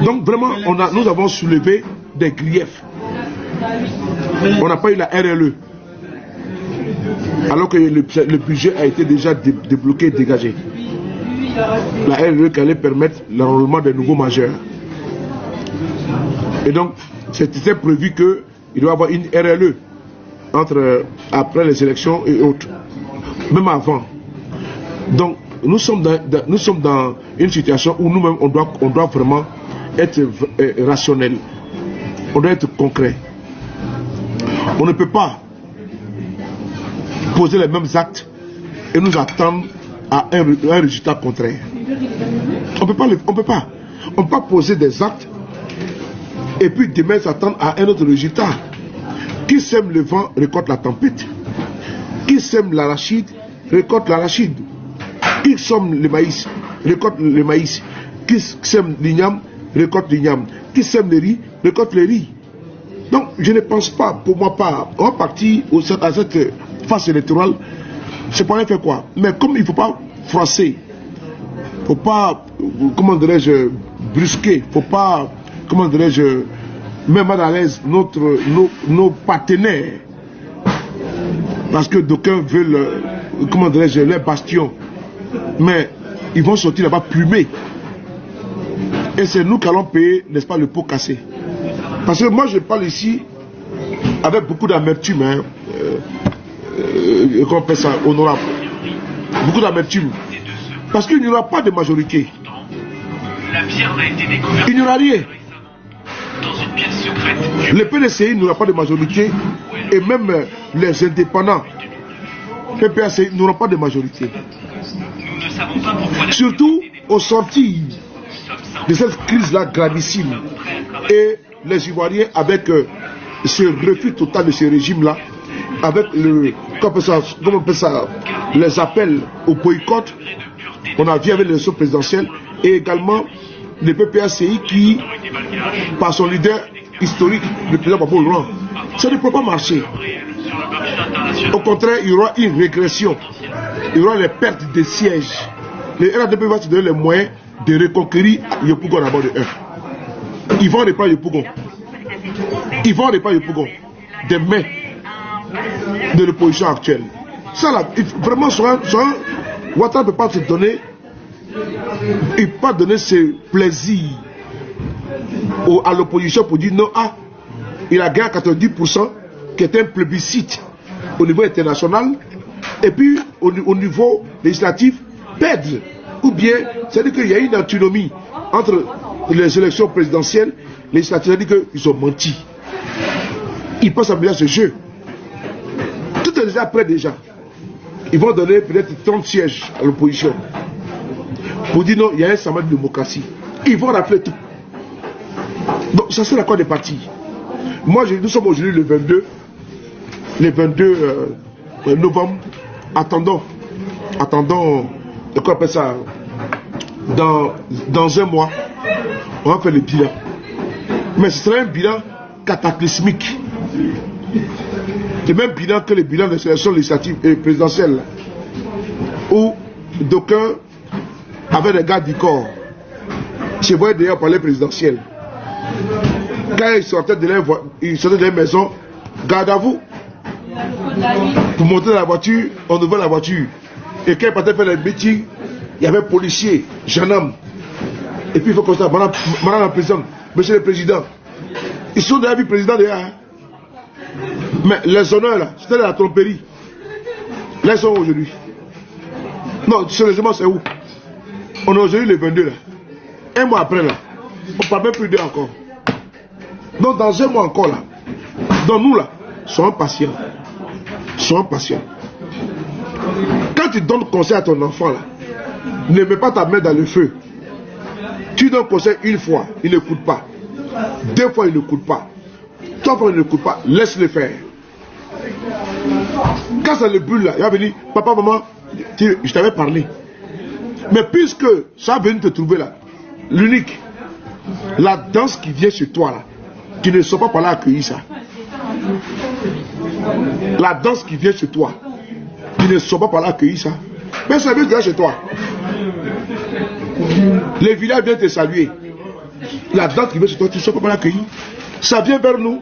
Donc vraiment, nous avons soulevé des griefs. On n'a pas eu la RLE, alors que le budget a été déjà débloqué et dégagé. La RLE qui allait permettre l'enrôlement des nouveaux majeurs. Et donc, c'était prévu qu'il doit y avoir une RLE après les élections et autres, même avant. Donc, nous sommes dans une situation où nous-mêmes, on doit vraiment être rationnel. On doit être concret. On ne peut pas poser les mêmes actes et nous attendre à un résultat contraire. On ne peut pas poser des actes et puis demain s'attendre à un autre résultat. Qui sème le vent récolte la tempête. Qui sème l'arachide récolte l'arachide. Qui sème le maïs récolte le maïs. Qui sème l'igname récolte l'igname. Qui sème le riz récolte le riz. Donc je ne pense pas, pour moi pas, on va partir à cette phase électorale, c'est pour rien faire quoi. Mais comme il ne faut pas froisser, il ne faut pas, comment dirais-je, brusquer, il ne faut pas, comment dirais-je, mettre mal à l'aise nos partenaires. Parce que d'aucuns veulent, comment dirais-je, les bastions. Mais ils vont sortir là-bas plumés. Et c'est nous qui allons payer, n'est-ce pas, le pot cassé. Parce que moi je parle ici avec beaucoup d'amertume, qu'on appelle ça honorable. Beaucoup d'amertume. Parce qu'il n'y aura pas de majorité. Il n'y aura rien. Le PDCI n'aura pas de majorité et même les indépendants, PPACI n'auront pas de majorité. Surtout au sorti de cette crise-là gravissime et les Ivoiriens avec ce refus total de ce régime-là, avec le, comment on appelle ça, les appels au boycott, on a vu avec l'élection présidentielle et également le PPACI qui, par son leader historique, le président Gbagbo Laurent, ça ne peut pas marcher. Au contraire, il y aura une régression, il y aura les pertes de sièges. Le RADP va se donner les moyens de reconquérir Yopougon d'abord de 1. Ils vont reprendre Yopougon. Ils vont reprendre Yopougon des mains de l'opposition actuelle. Ça là, vraiment, Ouattara ne peut pas se donner, il ne peut pas donner ce plaisir à l'opposition pour dire non, ah, il a gagné à 90%, qui est un plébiscite au niveau international, et puis au niveau législatif, perdre. Ou bien, c'est-à-dire qu'il y a une autonomie entre les élections présidentielles, législatives, c'est-à-dire qu'ils ont menti. Ils pensent à mener ce jeu. Tout est déjà prêt déjà. Ils vont donner peut-être 30 sièges à l'opposition. Pour dire non, il y a un semblant de démocratie. Ils vont rappeler tout. Donc ça c'est l'accord des partis. Moi, nous sommes aujourd'hui le 22 novembre. Attendons, qu'on appelle ça, dans un mois, on va faire le bilan. Mais ce sera un bilan cataclysmique. Le même bilan que le bilan des élections législatives et présidentielles, où d'aucuns avaient des gardes du corps. Je voyais d'ailleurs parler présidentiel. Quand ils sortaient de leur maison, garde à vous. Pour monter dans la voiture, on ouvrait la voiture. Et quand ils partaient faire les meetings, il y avait policiers, gendarmes. Et puis il faut constater, madame la présidente, monsieur le président. Ils sont déjà vu président déjà. Hein? Mais les honneurs là, c'était la tromperie. Là ils sont aujourd'hui. Non, sérieusement c'est où? On est aujourd'hui le 22 là. Un mois après là, on ne parle même plus d'eux encore. Donc dans un mois encore là, donc nous là, soyons patients. Soyons patients. Quand tu donnes conseil à ton enfant là, ne mets pas ta main dans le feu. Tu donnes conseil une fois, il n'écoute pas. 2 fois, il n'écoute pas. 3 fois, il n'écoute pas. Laisse-le faire. Quand ça le brûle là, il va venir, papa, maman, je t'avais parlé. Mais puisque ça va venir te trouver là, l'unique, la danse qui vient chez toi là, tu ne sauras pas par là accueillir ça. La danse qui vient chez toi, tu ne sauras pas par là accueillir ça. Mais ça vient chez toi. Les villages viennent te saluer. La danse qui vient chez toi, tu ne sauras pas par là accueillir. Ça vient vers nous.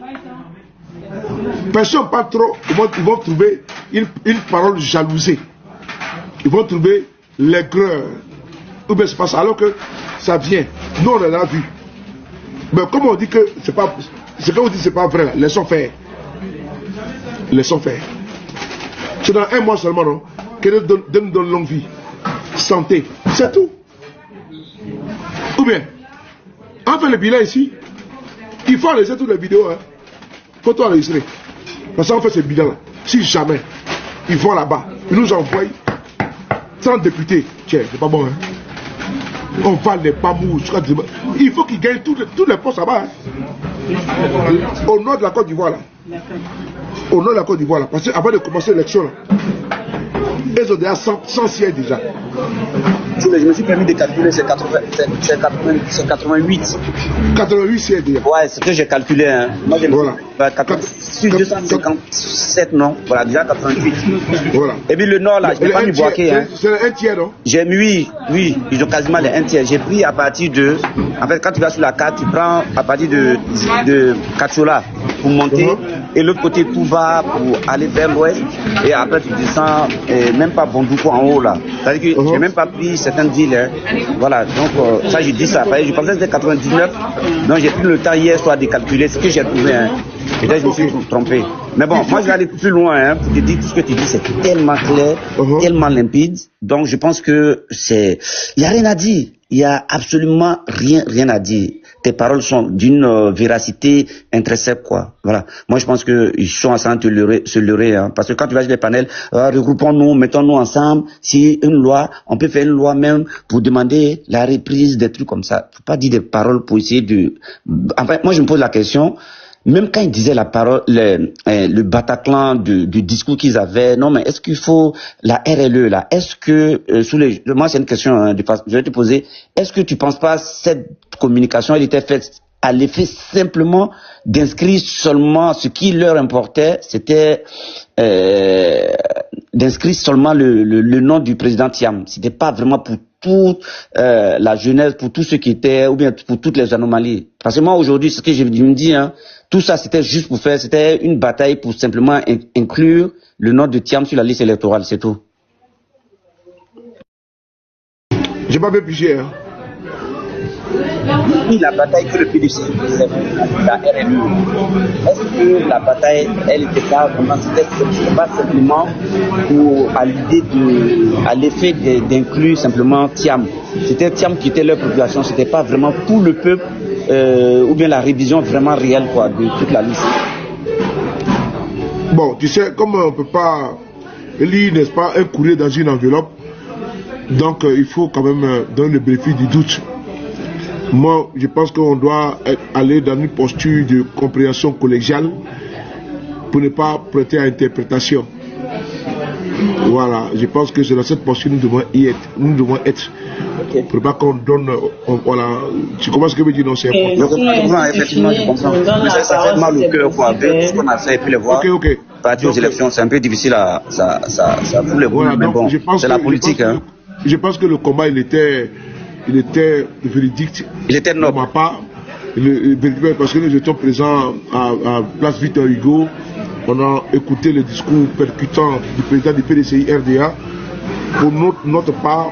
Personne pas trop, ils vont trouver une parole jalousée. Ils vont trouver l'aigreur. Ou bien c'est pas ça, alors que ça vient. Nous on l'a vu. Mais comme on dit que c'est pas, c'est comme on dit c'est pas vrai là, laissons faire. Laissons faire. C'est dans un mois seulement, non? Que Dieu nous donne longue vie, santé, c'est tout. Ou bien, on fait le bilan ici, il faut enregistrer toutes les vidéos, hein. Faut tout enregistrer. Parce qu'on fait ce bilan là. Si jamais ils vont là-bas, ils nous envoient 30 députés. Tiens, c'est pas bon, hein. On va les pamous. Il faut qu'ils gagnent tous les postes là-bas. Hein. Au nord de la Côte d'Ivoire là. Au nord de la Côte d'Ivoire là. Parce qu'avant de commencer l'élection là, ils ont déjà 100 sièges déjà. Je me suis permis de calculer, c'est 88. 88 sièges déjà. Ouais, c'est ce que j'ai calculé. Hein. Moi, j'ai voilà. Sur 257, non. Voilà, déjà 88. Voilà. Et puis le nord là, je n'ai pas mis Boaké. Hein. C'est un tiers, non? J'ai mis, oui, ils ont quasiment les 1 tiers. J'ai pris à partir de. En fait, quand tu vas sur la carte, tu prends à partir de Kachola pour monter. Et l'autre côté, tout va pour aller vers l'ouest. Et après, tu descends, même pas Bondoukou en haut là. C'est-à-dire que j'ai même pas pris certaines villes. Hein. Voilà, donc ça, j'ai dit ça. Je pensais que c'était 99. Donc j'ai pris le temps hier soir de calculer ce que j'ai trouvé. Hein. Peut-être je me suis trompé. Mais bon, moi je vais aller plus loin, hein, pour te dire tout ce que tu dis, c'est tellement clair, tellement limpide. Donc je pense que il y a rien à dire. Il y a absolument rien à dire. Tes paroles sont d'une véracité intrinsèque, quoi. Voilà. Moi, je pense que ils sont en train de se leurrer, hein. Parce que quand tu vas sur les panels, regroupons-nous, mettons-nous ensemble. Si une loi, on peut faire une loi même pour demander la reprise des trucs comme ça. Faut pas dire des paroles pour essayer de, enfin, moi, je me pose la question. Même quand ils disaient la parole, le Bataclan du discours qu'ils avaient, non mais est-ce qu'il faut la RLE là? Est-ce que moi c'est une question, hein, je vais te poser. Est-ce que tu penses pas cette communication elle était faite à l'effet simplement d'inscrire seulement ce qui leur importait, c'était d'inscrire seulement le nom du président Thiam. C'était pas vraiment pour toute la jeunesse, pour tout ce qui était, ou bien pour toutes les anomalies. Parce que moi aujourd'hui, ce que je me dis, hein, tout ça c'était juste pour faire, c'était une bataille pour simplement inclure le nom de Thiam sur la liste électorale, c'est tout. J'ai pas bien pigé, hein. Oui, la bataille que le PDC faisait, la RNU, est-ce que la bataille, elle n'était pas vraiment, c'était pas simplement à l'effet d'inclure simplement Thiam. C'était Thiam qui était leur population, c'était pas vraiment pour le peuple, ou bien la révision vraiment réelle, quoi, de toute la liste. Bon, tu sais, comme on ne peut pas lire, n'est-ce pas, un courrier dans une enveloppe, donc il faut quand même donner le bénéfice du doute. Moi, je pense qu'on doit aller dans une posture de compréhension collégiale pour ne pas prêter à interprétation. Voilà, je pense que c'est dans cette posture que nous devons y être. Nous devons être. Okay. Pour ne pas qu'on donne. Voilà. Tu comprends ce que je veux dire? Non, c'est important. Effectivement, je comprends. Mais ça fait mal au cœur, quoi. Avec ce qu'on a fait et puis les voir. Partir aux élections, c'est un peu difficile à. Ça fout les boules, mais bon, c'est la politique. Je pense que le combat, il était véridique. Il était noble. Parce que nous étions présents à Place Victor Hugo. On a écouté le discours percutant du président du PDCI RDA. Pour notre part,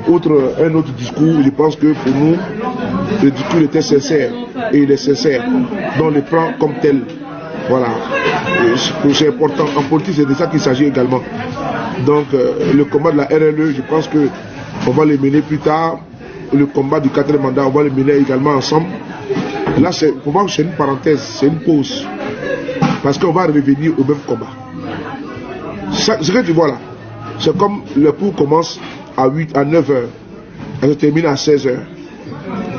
un autre discours, je pense que pour nous, le discours était sincère. Et il est sincère. Donc on le prend comme tel. Voilà. C'est important. En politique, c'est de ça qu'il s'agit également. Donc le combat de la RLE, je pense qu'on va le mener plus tard. Le combat du 4e mandat, on va le mener également ensemble. Là, pour moi, c'est une parenthèse, c'est une pause. Parce qu'on va revenir au même combat. Ce que tu vois là, c'est comme le cours commence à 9 heures, et se termine à 16 heures.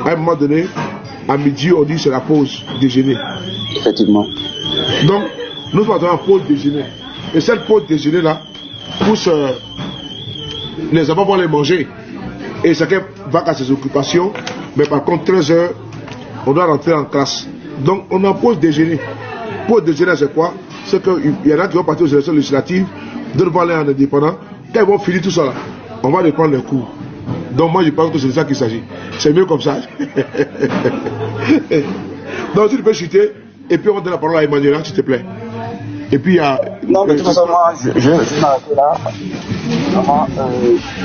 À un moment donné, à midi, on dit c'est la pause déjeuner. Effectivement. Donc, nous partons en pause déjeuner. Et cette pause déjeuner là, pousse les enfants vont les manger. Et chacun va à ses occupations, mais par contre 13 heures, on doit rentrer en classe. Donc on en pause déjeuner. Pause déjeuner, c'est quoi? C'est qu'il y en a qui vont partir aux élections législatives, d'autres vont aller en indépendant. Quand ils vont finir tout ça là, on va les prendre les cours. Donc moi je pense que c'est de ça qu'il s'agit. C'est mieux comme ça. Donc tu peux chuter, et puis on donne la parole à Emmanuel, s'il te plaît. Et puis il y a... Non, mais de toute façon, moi, je vais m'arrêter là. Vraiment,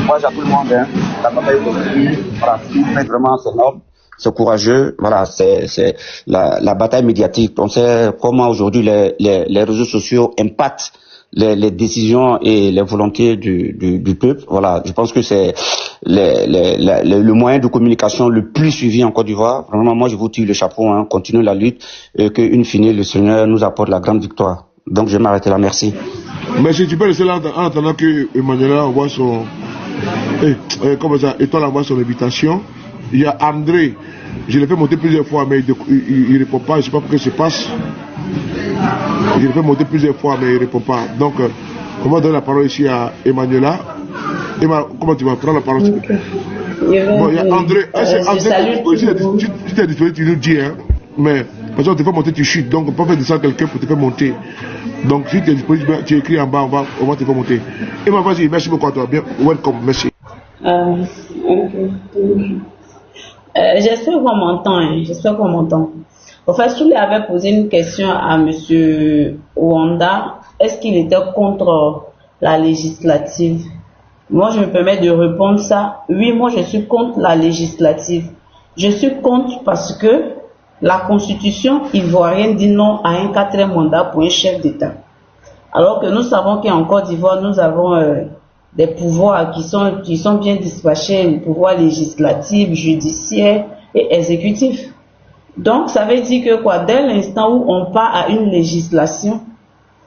moi, j'ai tout le monde. Hein. La bataille continue. Voilà, vraiment, c'est noble, c'est courageux. Voilà, c'est la bataille médiatique. On sait comment aujourd'hui les réseaux sociaux impactent les décisions et les volontés du peuple. Voilà, je pense que c'est le moyen de communication le plus suivi en Côte d'Ivoire. Vraiment, moi, je vous tire le chapeau. Hein, continuez la lutte et que, in fine, le Seigneur nous apporte la grande victoire. Donc je vais m'arrêter là, merci. Mais si tu peux rester là en attendant que Emmanuel envoie son... comment ça, Étoile envoie son invitation. Il y a André, je l'ai fait monter plusieurs fois, mais il ne répond pas, je ne sais pas pourquoi ça se passe. Je l'ai fait monter plusieurs fois, mais il ne répond pas. Donc, on va donner la parole ici à Emmanuela. Comment tu vas prendre la parole? Okay. Bon, il y a André. Si tu es disponible, tu nous dis, hein. Mais, parce qu'on te fait monter, tu chutes. Donc, on peut faire descendre quelqu'un pour te faire monter. Donc, si tu es disponible, tu écris en bas, on va te faire monter. Emma, vas-y, merci beaucoup à toi. Bien, welcome, merci. J'espère qu'on m'entend. J'espère qu'on m'entend. En fait, Souley avait posé une question à M. Ouanda. Est-ce qu'il était contre la législative? Moi, je me permets de répondre ça. Oui, moi, je suis contre la législative. Je suis contre parce que La constitution ivoirienne dit non à un 4e mandat pour un chef d'État. Alors que nous savons qu'en Côte d'Ivoire, nous avons des pouvoirs qui sont bien dispatchés, les pouvoirs législatifs, judiciaires et exécutifs. Donc, ça veut dire que quoi, dès l'instant où on part à une législation,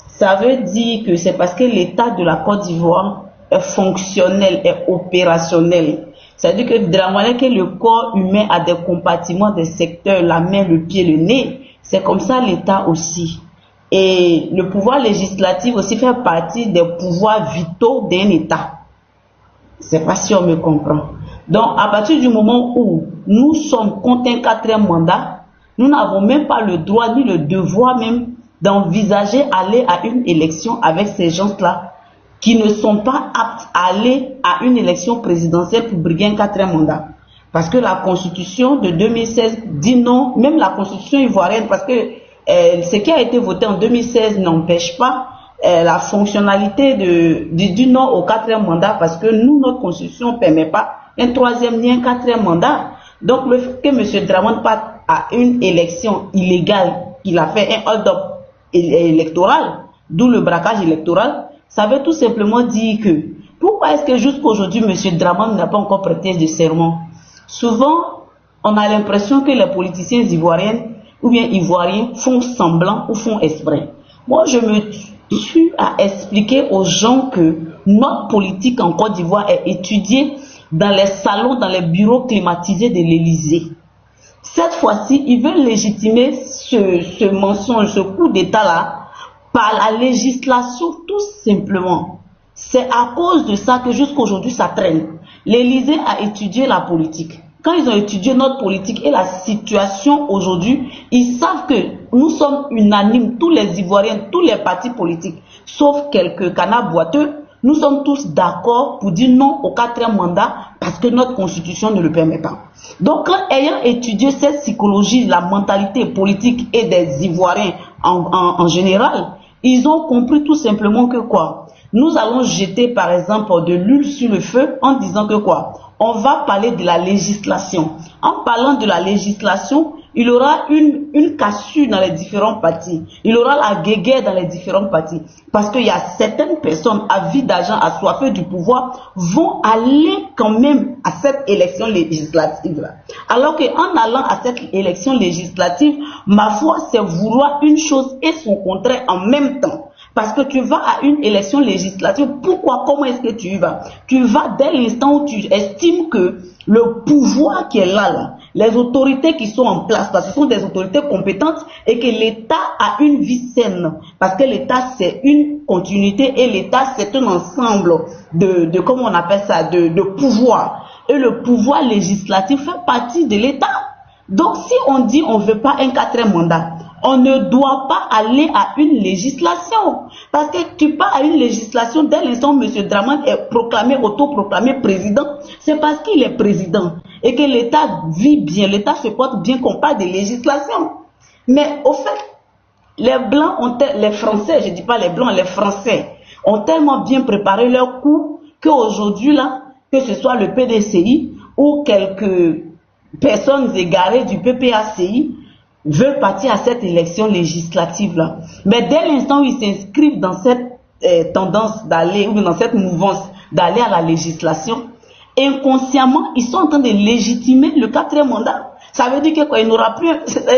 ça veut dire que c'est parce que l'État de la Côte d'Ivoire est fonctionnel, est opérationnel. C'est-à-dire que de la manière que le corps humain a des compartiments, des secteurs, la main, le pied, le nez, c'est comme ça l'État aussi. Et le pouvoir législatif aussi fait partie des pouvoirs vitaux d'un État. C'est pas si on me comprend. Donc, à partir du moment où nous sommes contre un 4e mandat, nous n'avons même pas le droit ni le devoir même d'envisager aller à une élection avec ces gens-là qui ne sont pas aptes à aller à une élection présidentielle pour briguer un 4e mandat. Parce que la constitution de 2016 dit non, même la constitution ivoirienne, parce que ce qui a été voté en 2016 n'empêche pas la fonctionnalité du non au 4e mandat, parce que nous, notre constitution ne permet pas un 3e ni un 4e mandat. Donc le fait que M. Dramane parte à une élection illégale, il a fait un hold-up électoral, d'où le braquage électoral, ça veut tout simplement dire que pourquoi est-ce que jusqu'aujourd'hui M. Dramane n'a pas encore prêté de serment? Souvent, on a l'impression que les politiciens ivoiriens ou bien ivoiriens font semblant ou font exprès. Moi, je me tue à expliquer aux gens que notre politique en Côte d'Ivoire est étudiée dans les salons, dans les bureaux climatisés de l'Élysée. Cette fois-ci, ils veulent légitimer ce mensonge, ce coup d'État-là, par la législation tout simplement. C'est à cause de ça que jusqu'aujourd'hui ça traîne. L'Élysée a étudié la politique. Quand ils ont étudié notre politique et la situation aujourd'hui, ils savent que nous sommes unanimes, tous les Ivoiriens, tous les partis politiques, sauf quelques canards boiteux, nous sommes tous d'accord pour dire non au 4e mandat parce que notre constitution ne le permet pas. Donc, ayant étudié cette psychologie, la mentalité politique et des Ivoiriens en général, ils ont compris tout simplement que quoi? Nous allons jeter par exemple de l'huile sur le feu en disant que quoi? On va parler de la législation. En parlant de la législation, il y aura une cassure dans les différents partis. Il y aura la guéguerre dans les différents partis. Parce qu'il y a certaines personnes avides d'argent, assoiffées du pouvoir, vont aller quand même à cette élection législative. Alors qu'en allant à cette élection législative, ma foi, c'est vouloir une chose et son contraire en même temps. Parce que tu vas à une élection législative, pourquoi, comment est-ce que tu y vas? Tu vas dès l'instant où tu estimes que le pouvoir qui est là, les autorités qui sont en place, parce que ce sont des autorités compétentes et que l'État a une vie saine. Parce que l'État, c'est une continuité et l'État, c'est un ensemble de comment on appelle ça, de pouvoir. Et le pouvoir législatif fait partie de l'État. Donc, si on dit on ne veut pas un 4e mandat, on ne doit pas aller à une législation. Parce que tu pars à une législation dès l'instant où M. Dramane est proclamé, autoproclamé président. C'est parce qu'il est président. Et que l'État vit bien, l'État se porte bien qu'on parle de législation. Mais au fait, les Blancs, les Français, je ne dis pas les Blancs, les Français, ont tellement bien préparé leur coup qu'aujourd'hui, là, que ce soit le PDCI ou quelques personnes égarées du PPACI, veulent partir à cette élection législative-là. Mais dès l'instant où ils s'inscrivent dans cette tendance d'aller, ou dans cette mouvance d'aller à la législation, inconsciemment, ils sont en train de légitimer le 4e mandat. Ça veut dire que quoi, il n'aura plus...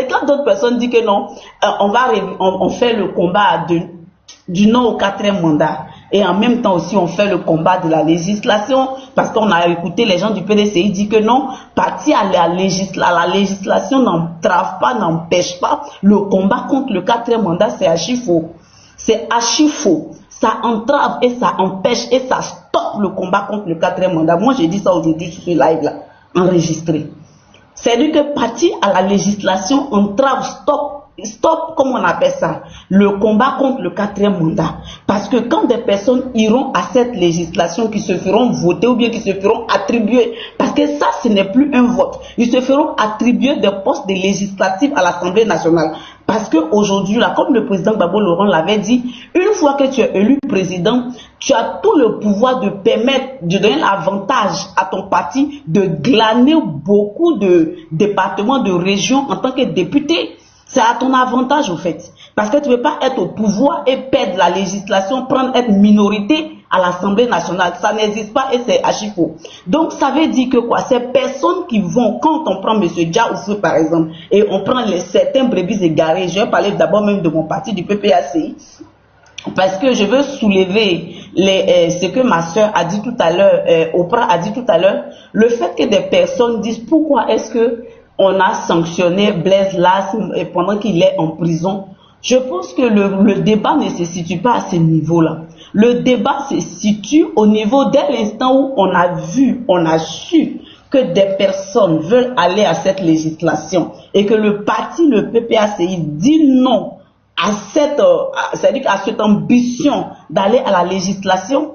Quand d'autres personnes disent que non, on fait le combat du non au 4e mandat. Et en même temps aussi, on fait le combat de la législation, parce qu'on a écouté les gens du PDCI dire que non, partir à la législation n'entrave pas, n'empêche pas le combat contre le 4e mandat, c'est archi faux. C'est archi faux. Ça entrave et ça empêche et ça stoppe le combat contre le 4e mandat. Moi, j'ai dit ça aujourd'hui sur ce live-là, enregistré. C'est-à-dire que partir à la législation entrave, stop, comme on appelle ça, le combat contre le 4e mandat. Parce que quand des personnes iront à cette législation qui se feront voter ou bien qui se feront attribuer, parce que ça, ce n'est plus un vote. Ils se feront attribuer des postes de législatifs à l'Assemblée nationale. Parce qu'aujourd'hui, là, comme le président Gbagbo Laurent l'avait dit, une fois que tu es élu président, tu as tout le pouvoir de permettre, de donner l'avantage à ton parti de glaner beaucoup de départements, de régions en tant que député. C'est à ton avantage, au fait. Parce que tu ne peux pas être au pouvoir et perdre la législation, être minorité à l'Assemblée nationale. Ça n'existe pas et c'est archi faux. Donc, ça veut dire que quoi? Ces personnes qui vont, quand on prend M. Dia Oufou, par exemple, et on prend certains brebis égarés, je vais parler d'abord même de mon parti, du PPACI, parce que je veux soulever ce que ma soeur a dit tout à l'heure, Oprah a dit tout à l'heure, le fait que des personnes disent pourquoi est-ce que on a sanctionné Blaise Lass pendant qu'il est en prison. Je pense que le débat ne se situe pas à ce niveau-là. Le débat se situe au niveau dès l'instant où on a vu, on a su que des personnes veulent aller à cette législation et que le parti, le PPACI, dit non à cette ambition d'aller à la législation.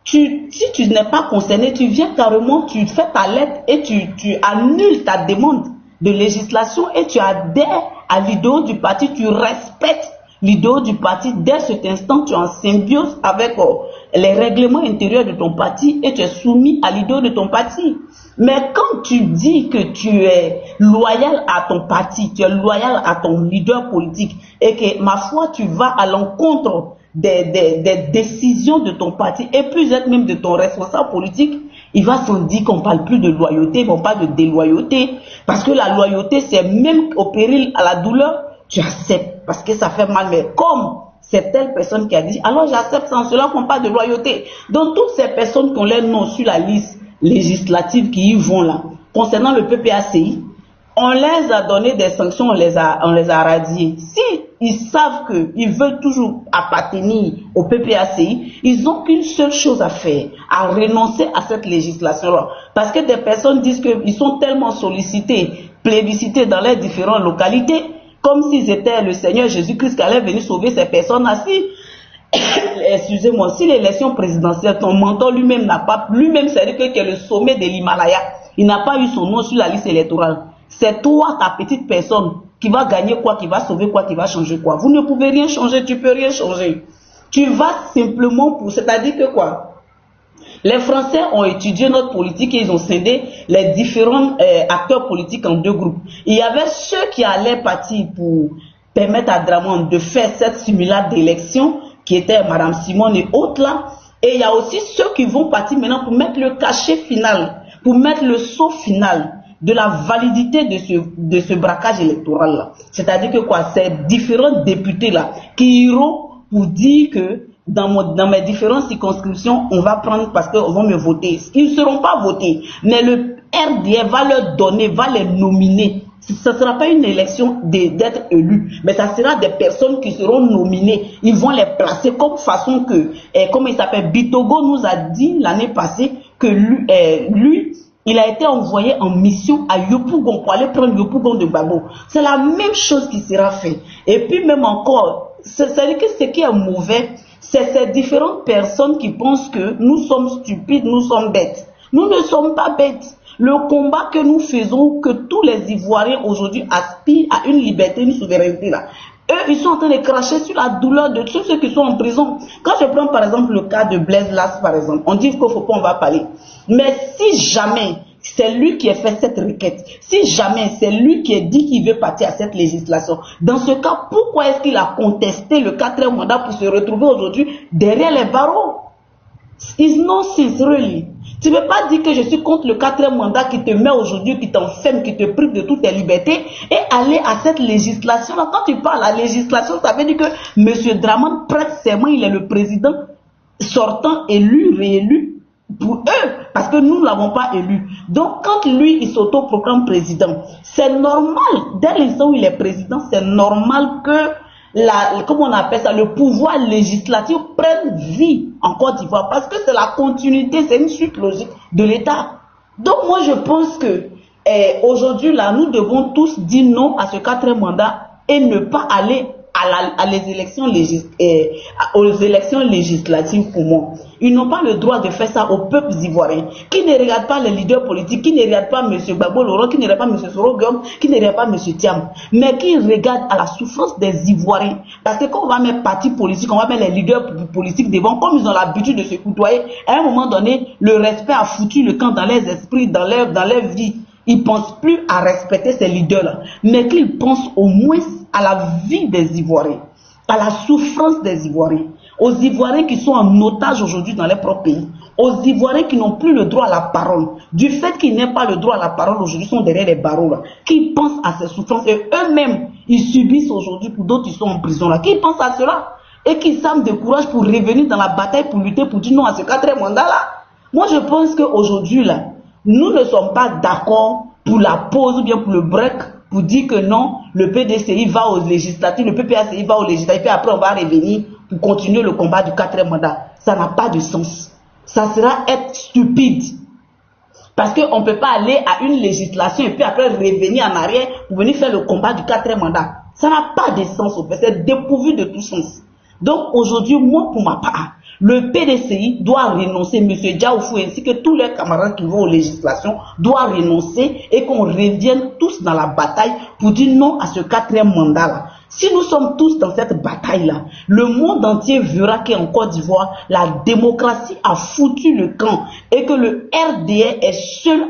Si tu n'es pas concerné, tu viens carrément, tu fais ta lettre et tu annules ta demande de législation et tu adhères à l'idéal du parti, tu respectes l'idéal du parti. Dès cet instant, tu es en symbiose avec les règlements intérieurs de ton parti et tu es soumis à l'idéal de ton parti. Mais quand tu dis que tu es loyal à ton parti, tu es loyal à ton leader politique et que, ma foi, tu vas à l'encontre des décisions de ton parti et peut-être même de ton responsable politique, il va s'en dire qu'on ne parle plus de loyauté, mais on parle de déloyauté. Parce que la loyauté, c'est même au péril à la douleur, tu acceptes parce que ça fait mal. Mais comme c'est telle personne qui a dit, alors j'accepte sans cela qu'on parle de loyauté. Donc toutes ces personnes qui ont leur nom sur la liste législative qui y vont là, concernant le PPACI, on les a donné des sanctions, on les a radiés. Si ils savent qu'ils veulent toujours appartenir au PPACI, ils n'ont qu'une seule chose à faire, à renoncer à cette législation-là. Parce que des personnes disent qu'ils sont tellement sollicités, plébiscités dans les différentes localités, comme si c'était le Seigneur Jésus-Christ qui allait venir sauver ces personnes-là. Excusez-moi, si l'élection présidentielle, ton mentor lui-même n'a pas, lui-même c'est-à-dire que le sommet de l'Himalaya, il n'a pas eu son nom sur la liste électorale. C'est toi, ta petite personne, qui va gagner quoi, qui va sauver quoi, qui va changer quoi. Vous ne pouvez rien changer, tu peux rien changer. Tu vas simplement pour... C'est-à-dire que quoi? Les Français ont étudié notre politique et ils ont scindé les différents acteurs politiques en deux groupes. Il y avait ceux qui allaient partir pour permettre à Dramane de faire cette simulacre d'élection, qui était Madame Simone et autres là. Et il y a aussi ceux qui vont partir maintenant pour mettre le cachet final, pour mettre le sceau final de la validité de ce braquage électoral-là. C'est-à-dire que quoi, ces différents députés-là qui iront pour dire que dans mes différentes circonscriptions, on va prendre parce qu'on va me voter. Ils ne seront pas votés, mais le RDR va leur donner, va les nominer. Ce ne sera pas une élection d'être élus, mais ça sera des personnes qui seront nominées. Ils vont les placer comme façon que, comme il s'appelle, Bitogo nous a dit l'année passée que lui il a été envoyé en mission à Yopougon pour aller prendre Yopougon de Gbagbo. C'est la même chose qui sera faite. Et puis même encore, c'est-à-dire que ce qui est mauvais, c'est ces différentes personnes qui pensent que nous sommes stupides, nous sommes bêtes. Nous ne sommes pas bêtes. Le combat que nous faisons, que tous les Ivoiriens aujourd'hui aspirent à une liberté, une souveraineté là. Eux, ils sont en train de cracher sur la douleur de tous ceux qui sont en prison. Quand je prends par exemple le cas de Blaise Lass, par exemple, on dit qu'il ne faut pas, on va parler. Mais si jamais c'est lui qui a fait cette requête, si jamais c'est lui qui a dit qu'il veut partir à cette législation, dans ce cas, pourquoi est-ce qu'il a contesté le 4e mandat pour se retrouver aujourd'hui derrière les barreaux? It's nonsense, really. Tu ne peux pas dire que je suis contre le 4e mandat qui te met aujourd'hui, qui t'enferme, qui te prive de toutes tes libertés et aller à cette législation-là. Quand tu parles à la législation, ça veut dire que M. Dramane prête serment, il est le président sortant, élu, réélu pour eux, parce que nous ne l'avons pas élu. Donc quand lui, il s'auto-proclame président, c'est normal, dès l'instant où il est président, c'est normal que comment on appelle ça, le pouvoir législatif prenne vie en Côte d'Ivoire, parce que c'est la continuité, c'est une suite logique de l'État. Donc moi je pense que aujourd'hui là, nous devons tous dire non à ce 4e mandat et ne pas aller aux élections législatives pour moi. Ils n'ont pas le droit de faire ça aux peuples ivoiriens, qui ne regardent pas les leaders politiques, qui ne regardent pas M. Gbagbo Laurent, qui ne regardent pas M. Soro Guillaume, qui ne regardent pas M. Thiam, mais qui regardent à la souffrance des Ivoiriens. Parce que quand on va mettre partis politiques, on va mettre les leaders politiques devant, comme ils ont l'habitude de se côtoyer, à un moment donné, le respect a foutu le camp dans les esprits, dans leur vie. Ils ne pensent plus à respecter ces leaders-là, mais qu'ils pensent au moins à la vie des Ivoiriens, à la souffrance des Ivoiriens, aux Ivoiriens qui sont en otage aujourd'hui dans leur propre pays, aux Ivoiriens qui n'ont plus le droit à la parole, du fait qu'ils n'aient pas le droit à la parole aujourd'hui, sont derrière les barreaux là, qui pensent à ces souffrances et eux-mêmes, ils subissent aujourd'hui pour d'autres, ils sont en prison là, qui pensent à cela et qui s'arment de courage pour revenir dans la bataille pour lutter pour dire non à ce 4e mandat là. Moi je pense qu'aujourd'hui là, nous ne sommes pas d'accord pour la pause ou bien pour le break, pour dire que non, le PDCI va aux législatives, le PPACI va aux législatives, et après on va revenir pour continuer le combat du 4e mandat. Ça n'a pas de sens. Ça sera être stupide. Parce qu'on ne peut pas aller à une législation et puis après revenir en arrière pour venir faire le combat du 4e mandat. Ça n'a pas de sens, au fait. C'est dépourvu de tout sens. Donc aujourd'hui, moi, pour ma part, le PDCI doit renoncer, M. Diaoufou ainsi que tous les camarades qui vont aux législations doivent renoncer et qu'on revienne tous dans la bataille pour dire non à ce 4e mandat-là. Si nous sommes tous dans cette bataille-là, le monde entier verra qu'en Côte d'Ivoire, la démocratie a foutu le camp et que le RDR est seul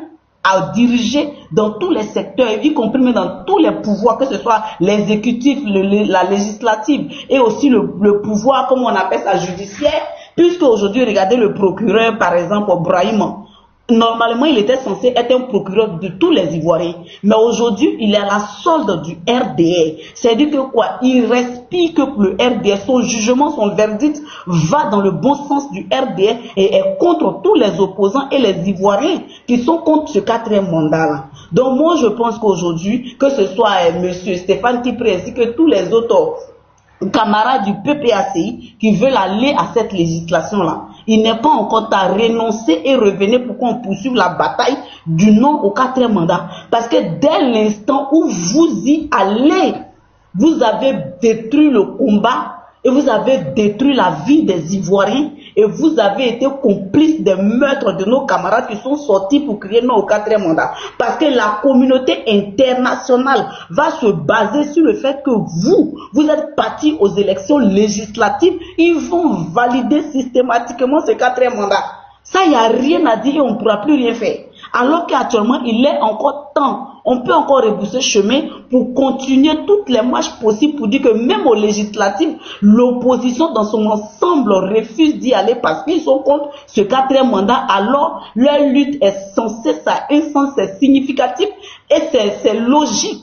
à diriger dans tous les secteurs, y compris même dans tous les pouvoirs, que ce soit l'exécutif, la législative et aussi le pouvoir, comme on appelle ça, judiciaire, puisque aujourd'hui, regardez le procureur, par exemple, Brahima. Normalement, il était censé être un procureur de tous les Ivoiriens, mais aujourd'hui, il est à la solde du RDR. C'est-à-dire que quoi? Il respire que le RDR, son jugement, son verdict va dans le bon sens du RDR et est contre tous les opposants et les Ivoiriens qui sont contre ce 4e mandat-là. Donc moi, je pense qu'aujourd'hui, que ce soit M. Stéphane Tipré ainsi que tous les autres camarades du PPACI qui veulent aller à cette législation-là, il n'est pas encore à renoncer et revenir pour qu'on poursuive la bataille du non au 4e mandat. Parce que dès l'instant où vous y allez, vous avez détruit le combat et vous avez détruit la vie des Ivoiriens et vous avez été complice des meurtres de nos camarades qui sont sortis pour crier non au 4e mandat. Parce que la communauté internationale va se baser sur le fait que vous êtes partis aux élections législatives, ils vont valider systématiquement ce 4e mandat. Ça, il n'y a rien à dire et on ne pourra plus rien faire. Alors qu'actuellement, il est encore temps. On peut encore rebousser chemin pour continuer toutes les marches possibles pour dire que même aux législatives, l'opposition dans son ensemble refuse d'y aller parce qu'ils sont contre ce 4e mandat. Alors, leur lutte est censée, ça a un sens, c'est significatif et c'est logique.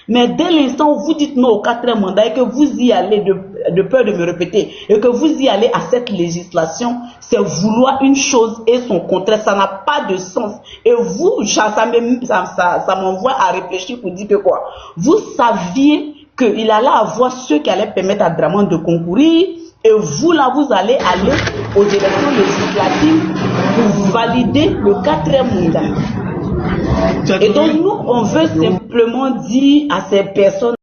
Mais dès l'instant où vous dites non au 4e mandat et que vous y allez, de peur de me répéter, et que vous y allez à cette législation, c'est vouloir une chose et son contraire. Ça n'a pas de sens. Et vous, ça m'envoie à réfléchir pour dire que quoi? Vous saviez qu'il allait avoir ceux qui allaient permettre à Dramane de concourir, et vous là, vous allez aller aux élections législatives pour valider le 4e mandat. Et donc nous, on veut simplement dire à ces personnes